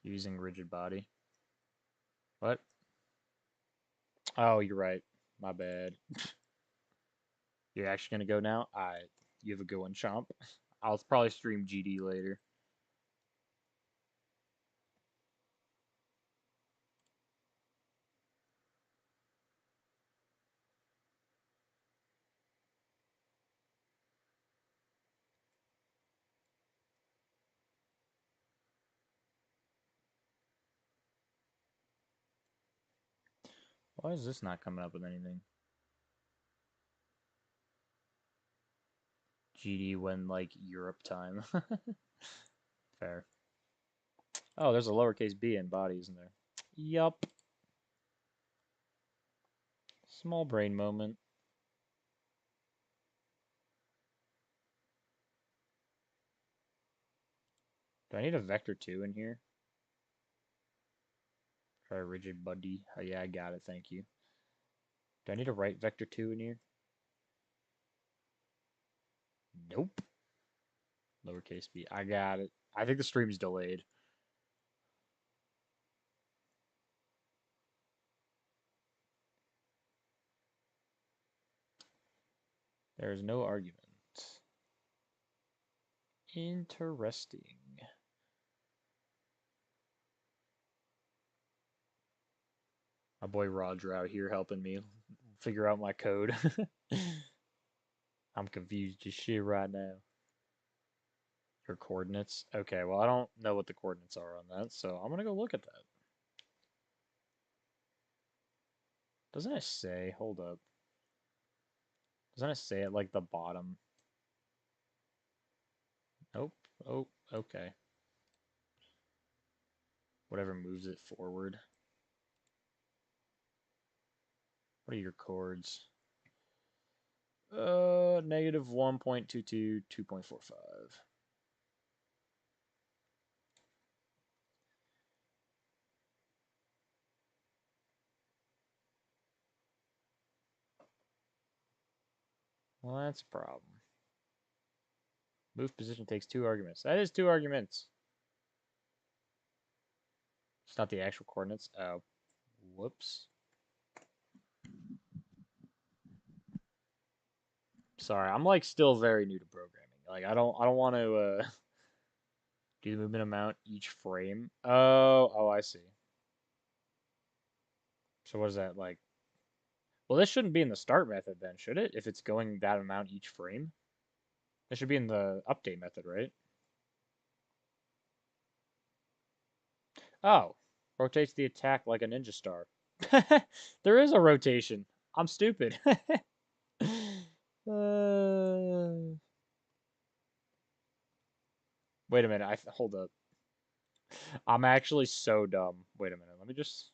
Using rigid body. What? Oh, you're right. My bad. You're actually gonna go now? Alright. You have a good one, Chomp. I'll probably stream GD later. Why is this not coming up with anything? GD when, like, Europe time. Fair. Oh, there's a lowercase b in body, isn't there? Yup. Small brain moment. Do I need a vector 2 in here? Try rigid body. Oh, yeah, I got it. Thank you. Do I need to write vector 2 in here? Nope. Lowercase b. I got it. I think the stream's delayed. There is no argument. Interesting. My boy Roger out here helping me figure out my code. I'm confused as shit right now. Your coordinates? Okay, well, I don't know what the coordinates are on that, so I'm gonna go look at that. Doesn't it say? Hold up. Doesn't it say at like the bottom? Nope. Oh, okay. Whatever moves it forward. What are your chords? Negative 1.22, 2.45. Well, that's a problem. Move position takes 2 arguments. That is 2 arguments. It's not the actual coordinates. Oh, whoops. Sorry, I'm like still very new to programming. Like I don't want to do the movement amount each frame. Oh, I see. So what is that like? Well, this shouldn't be in the start method then, should it? If it's going that amount each frame? It should be in the update method, right? Oh, rotates the attack like a ninja star. There is a rotation. I'm stupid. Wait a minute. Hold up. I'm actually so dumb. Wait a minute. Let me just.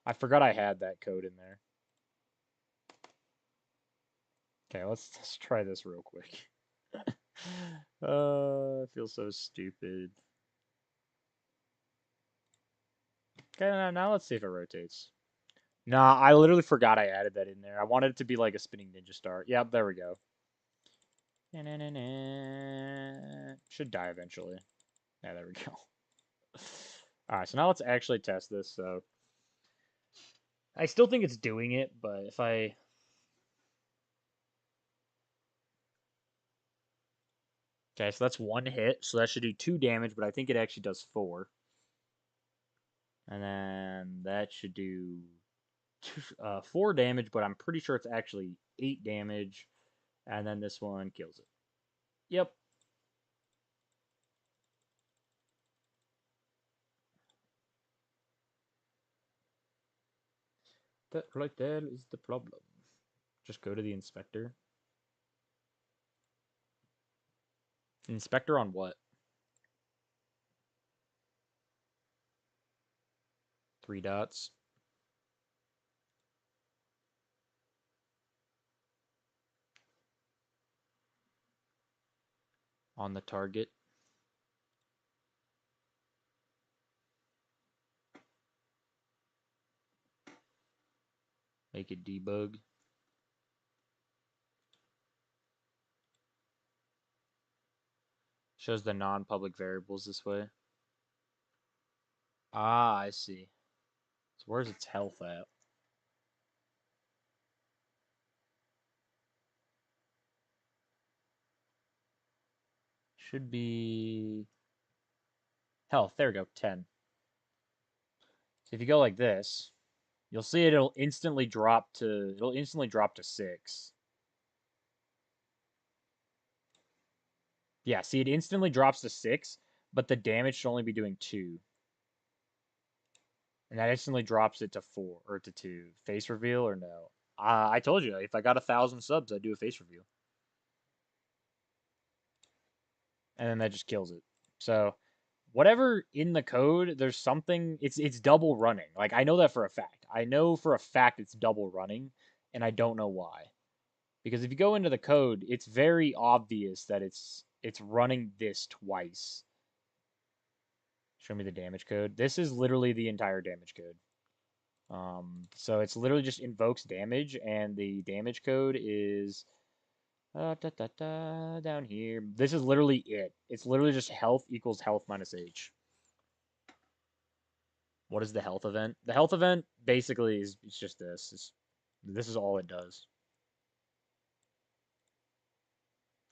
I forgot I had that code in there. Okay, let's try this real quick. I feel so stupid. Okay, now let's see if it rotates. Nah, I literally forgot I added that in there. I wanted it to be like a spinning ninja star. Yep, there we go. Should die eventually. Yeah, there we go. Alright, so now let's actually test this. So I still think it's doing it, but if I... Okay, so that's one hit, so that should do 2 damage, but I think it actually does 4. And then that should do 4 damage, but I'm pretty sure it's actually 8 damage. And then this one kills it. Yep. That right there is the problem. Just go to the inspector. Inspector on what? 3 dots. On the target. Make it debug. Shows the non-public variables this way. Ah, I see. So where's its health at? Should be health. There we go, 10. So if you go like this, you'll see it'll instantly drop to 6. Yeah, see it instantly drops to 6, but the damage should only be doing 2. And that instantly drops it to 4 or to 2. Face reveal or no? I told you, if I got 1,000 subs, I'd do a face reveal. And then that just kills it. So whatever in the code, there's something. It's double running. Like I know that for a fact. I know for a fact it's double running, and I don't know why. Because if you go into the code, it's very obvious that it's running this twice. Show me the damage code. This is literally the entire damage code. So it's literally just invokes damage, and the damage code is down here. This is literally it. It's literally just health equals health minus H. What is the health event? The health event basically is it's just this. This is all it does.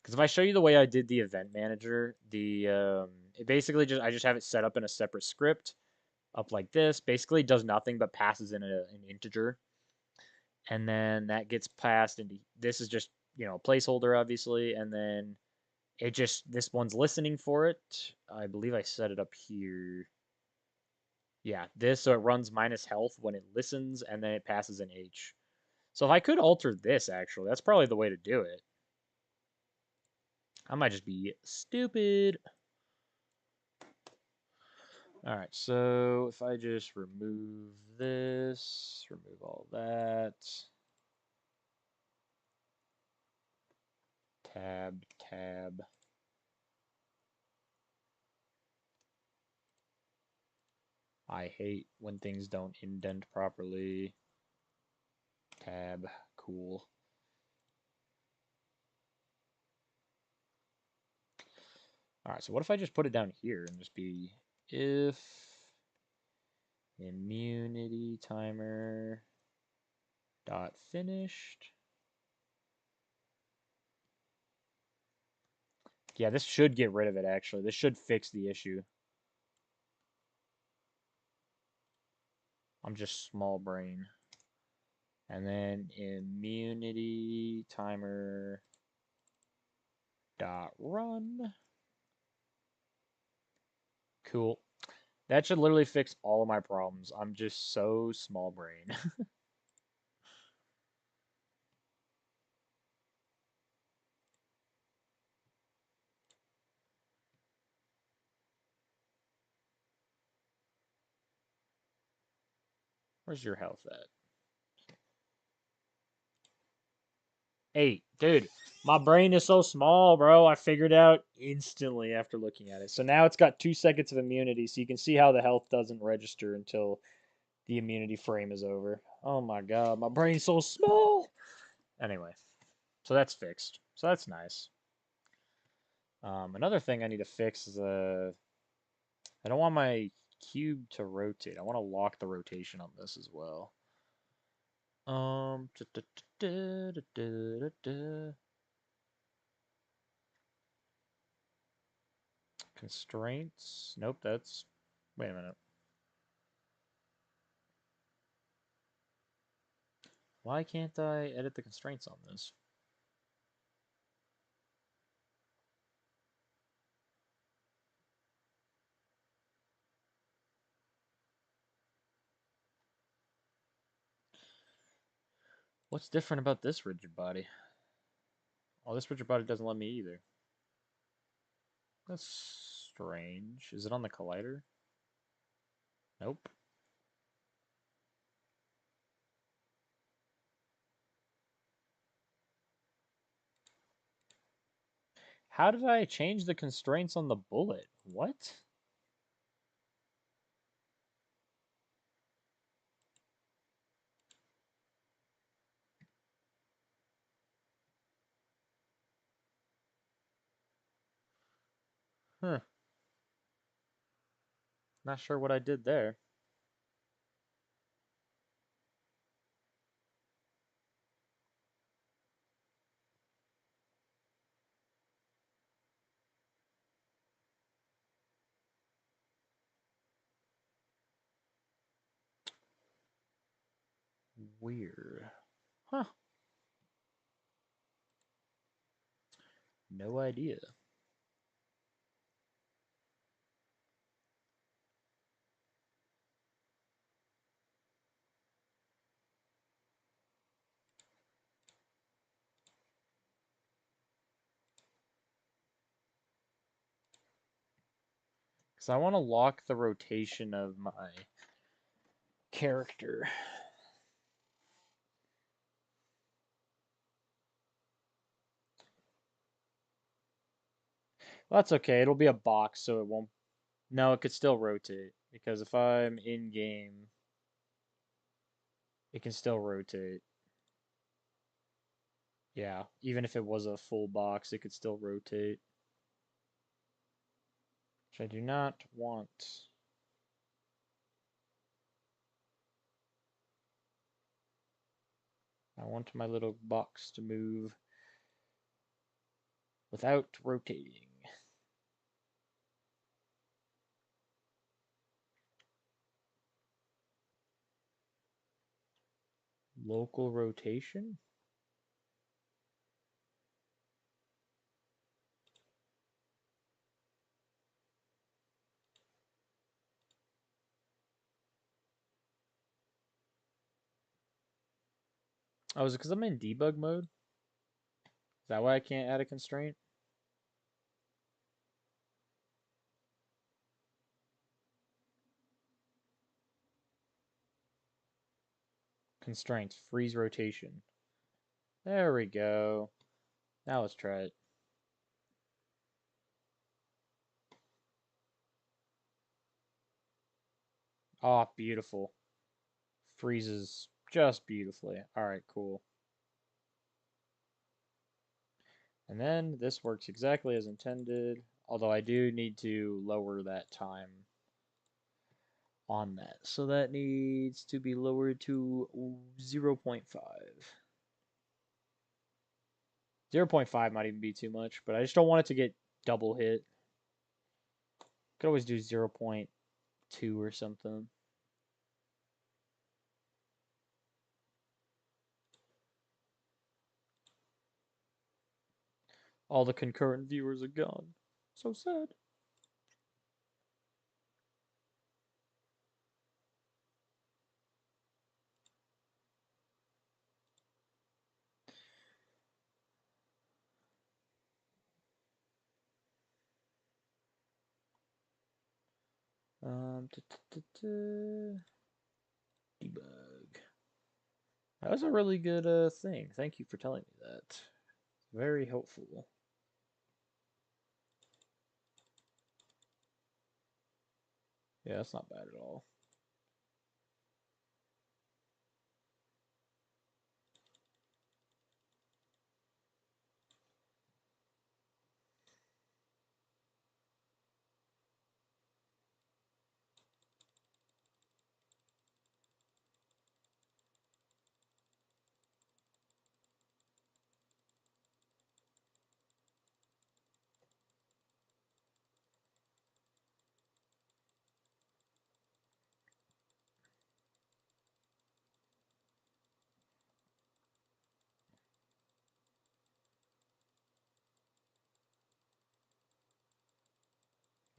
Because if I show you the way I did the event manager, it basically I just have it set up in a separate script, up like this. Basically does nothing but passes in an integer, and then that gets passed into this is just a placeholder obviously, and then this one's listening for it. I believe I set it up here. Yeah, so it runs minus health when it listens, and then it passes an H. So if I could alter this, actually, that's probably the way to do it. I might just be stupid. All right, so if I just remove this, remove all that, tab. I hate when things don't indent properly. Tab, cool. All right, so what if I just put it down here and just be if immunity timer dot finished. Yeah, this should get rid of it, actually. This should fix the issue. I'm just small brain. And then immunity timer dot run. Cool. That should literally fix all of my problems. I'm just so small brain. Where's your health at? 8. Dude, my brain is so small, bro. I figured out instantly after looking at it. So now it's got 2 seconds of immunity, so you can see how the health doesn't register until The immunity frame is over. Oh my god, my brain's so small! Anyway, so that's fixed. So that's nice. Another thing I need to fix is I don't want my cube to rotate. I want to lock the rotation on this as well. Um, Constraints. Nope, that's. Wait a minute. Why can't I edit the constraints on this? What's different about this rigid body? Oh, this rigid body doesn't let me either. That's strange. Is it on the collider? Nope. How did I change the constraints on the bullet? What? Huh. Not sure what I did there. Weird. Huh. No idea. Because I want to lock the rotation of my character. Well, that's okay. It'll be a box, so it won't. No, it could still rotate. Because if I'm in game, it can still rotate. Yeah, even if it was a full box, it could still rotate. Which I do not want. I want my little box to move without rotating. Local rotation? Oh, is it because I'm in debug mode? Is that why I can't add a constraint? Constraints, freeze rotation. There we go. Now let's try it. Oh, beautiful. Freezes just beautifully. All right, cool. And then this works exactly as intended, although I do need to lower that time on that. So that needs to be lowered to 0.5. 0.5 might even be too much, but I just don't want it to get double hit. Could always do 0.2 or something. All the concurrent viewers are gone. So sad. Debug. That was a really good thing. Thank you for telling me that. Very helpful. Yeah, that's not bad at all.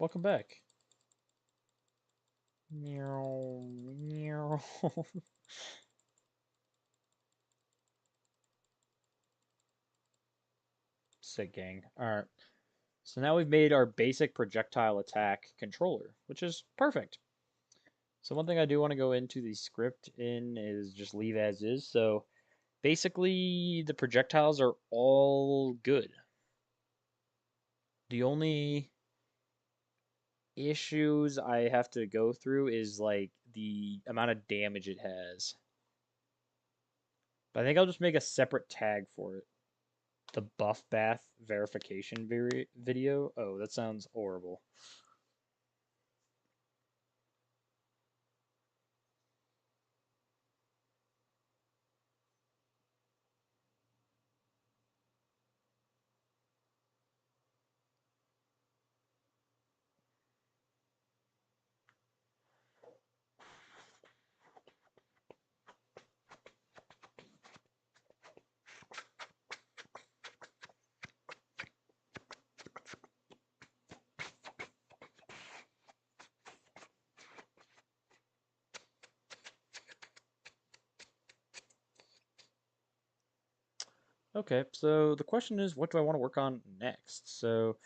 welcome back. Meow, meow. Sick gang. Alright. So now we've made our basic projectile attack controller, which is perfect. So one thing I do want to go into the script in is just leave as is. So basically the projectiles are all good. The only issues I have to go through is like the amount of damage it has. But I think I'll just make a separate tag for it. The buff bath verification video. Oh, that sounds horrible. Okay, so the question is, what do I want to work on next? So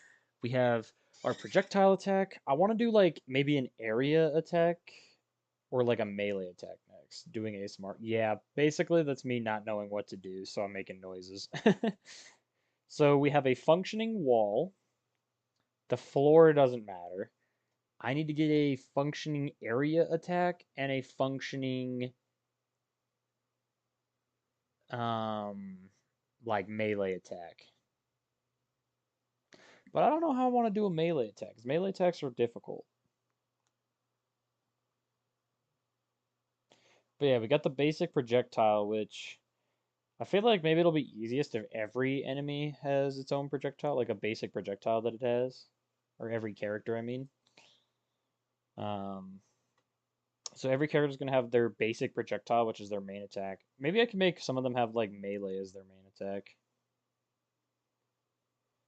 we have our projectile attack. I want to do like maybe an area attack or like a melee attack next. Doing ASMR. Yeah, basically that's me not knowing what to do, so I'm making noises. So we have a functioning wall. The floor doesn't matter. I need to get a functioning area attack and a functioning um like melee attack. But I don't know how I want to do a melee attack, 'cause melee attacks are difficult. But yeah, we got the basic projectile, which I feel like maybe it'll be easiest if every enemy has its own projectile, like a basic projectile that it has. Or every character, I mean. Um, so every character is going to have their basic projectile, which is their main attack. Maybe I can make some of them have like melee as their main attack.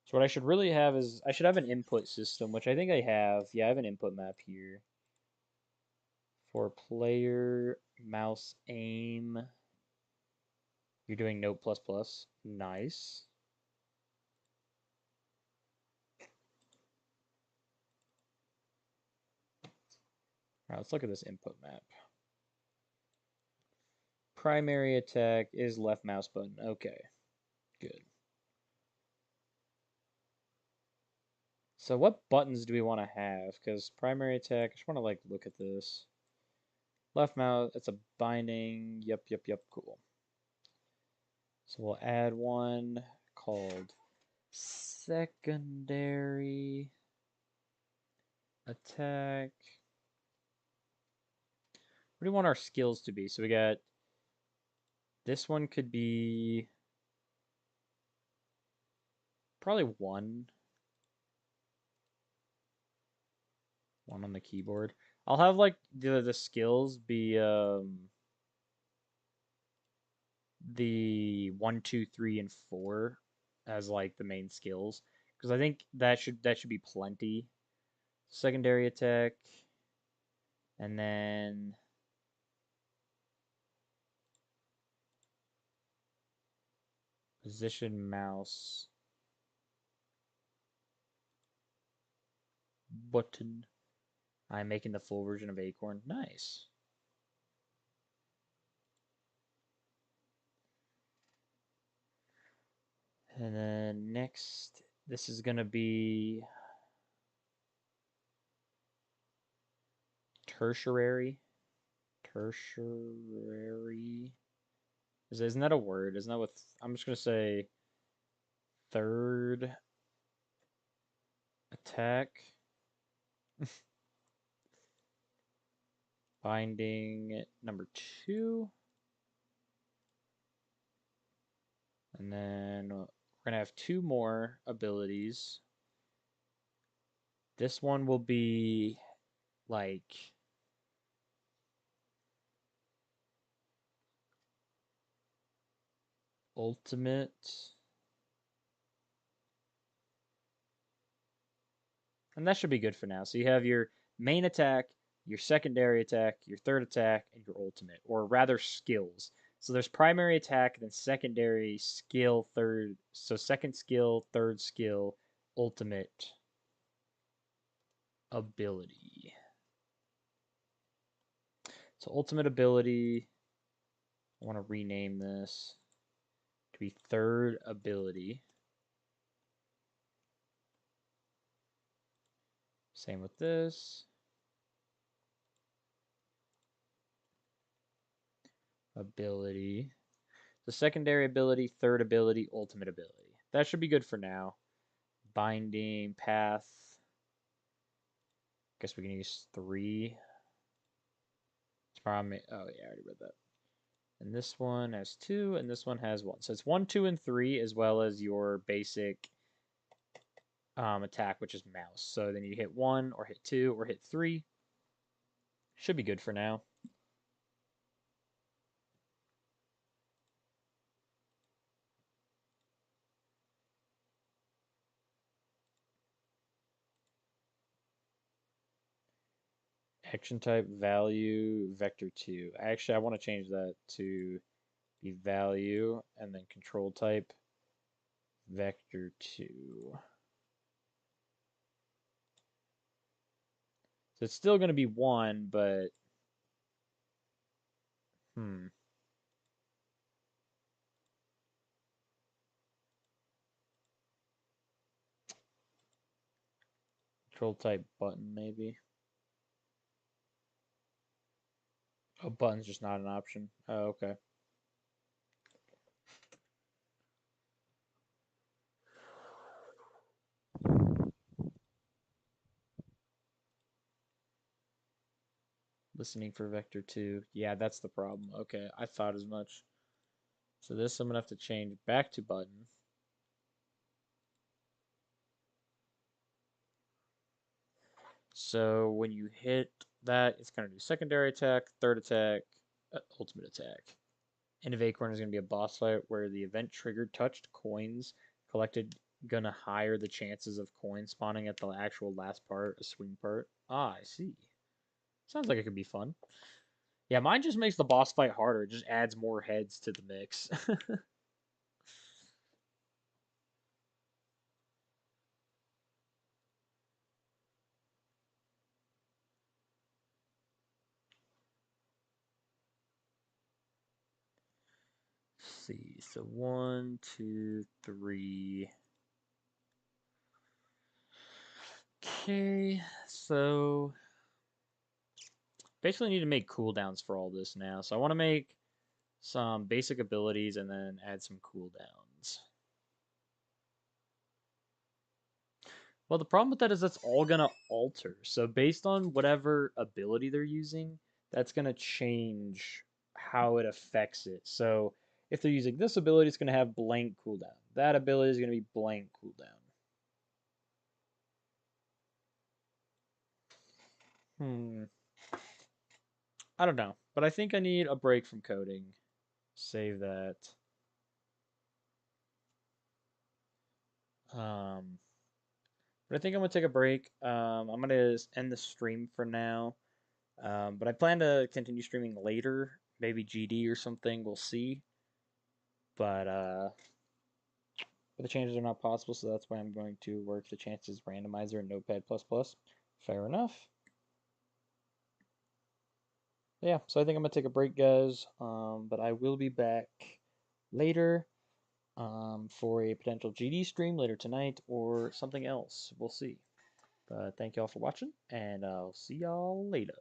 So what I should really have is, I should have an input system, which I think I have. Yeah, I have an input map here. For player, mouse aim. You're doing Note++. Nice. All right, let's look at this input map. Primary attack is left mouse button. Okay, good. So what buttons do we want to have? Because primary attack, I just want to like look at this. Left mouse, it's a binding. Yep, yep, yep, cool. So we'll add one called secondary attack. What do you want our skills to be? So we got, this one could be probably one on the keyboard. I'll have like the skills be the 1, 2, 3, and 4 as like the main skills, because I think that should be plenty. Secondary attack, and then position mouse button. I'm making the full version of Acorn. Nice. And then next, this is gonna be tertiary. Tertiary. Isn't that a word? Isn't that what? I'm just gonna say third attack. Binding number 2. And then we're gonna have 2 more abilities. This one will be like ultimate. And that should be good for now. So you have your main attack, your secondary attack, your third attack, and your ultimate, or rather skills. So there's primary attack, then secondary skill, third. So second skill, third skill, ultimate ability. So ultimate ability, I want to rename this to be third ability. Same with this. Ability. The secondary ability, third ability, ultimate ability. That should be good for now. Binding, path. Guess we can use 3. It's probably, oh yeah, I already read that. And this one has 2, and this one has 1. So it's 1, 2, and 3, as well as your basic attack, which is mouse. So then you hit 1, or hit 2, or hit 3. Should be good for now. Action type, value, vector 2. Actually, I want to change that to be value, and then control type, vector 2. So it's still going to be 1, but control type button maybe. Oh, button's just not an option. Oh, okay. Listening for vector 2. Yeah, that's the problem. Okay, I thought as much. So this I'm going to have to change back to button. So when you hit that, it's going to do secondary attack, third attack, ultimate attack. End of Acorn is going to be a boss fight where the event triggered touched coins collected going to higher the chances of coins spawning at the actual last part, a swing part. Ah, I see. Sounds like it could be fun. Yeah, mine just makes the boss fight harder. It just adds more heads to the mix. Let's see. So 1, 2, 3. Okay, so basically need to make cooldowns for all this now. So I want to make some basic abilities and then add some cooldowns. Well, the problem with that is that's all going to alter. So based on whatever ability they're using, that's going to change how it affects it. So if they're using this ability, it's going to have blank cooldown. That ability is going to be blank cooldown. I don't know, but I think I need a break from coding. Save that. But I think I'm gonna take a break. I'm gonna end the stream for now. But I plan to continue streaming later, maybe GD or something. We'll see. But the changes are not possible, so that's why I'm going to work the chances randomizer in Notepad++. Fair enough. Yeah, so I think I'm gonna take a break, guys. But I will be back later for a potential GD stream later tonight or something else. We'll see. But thank y'all for watching, and I'll see y'all later.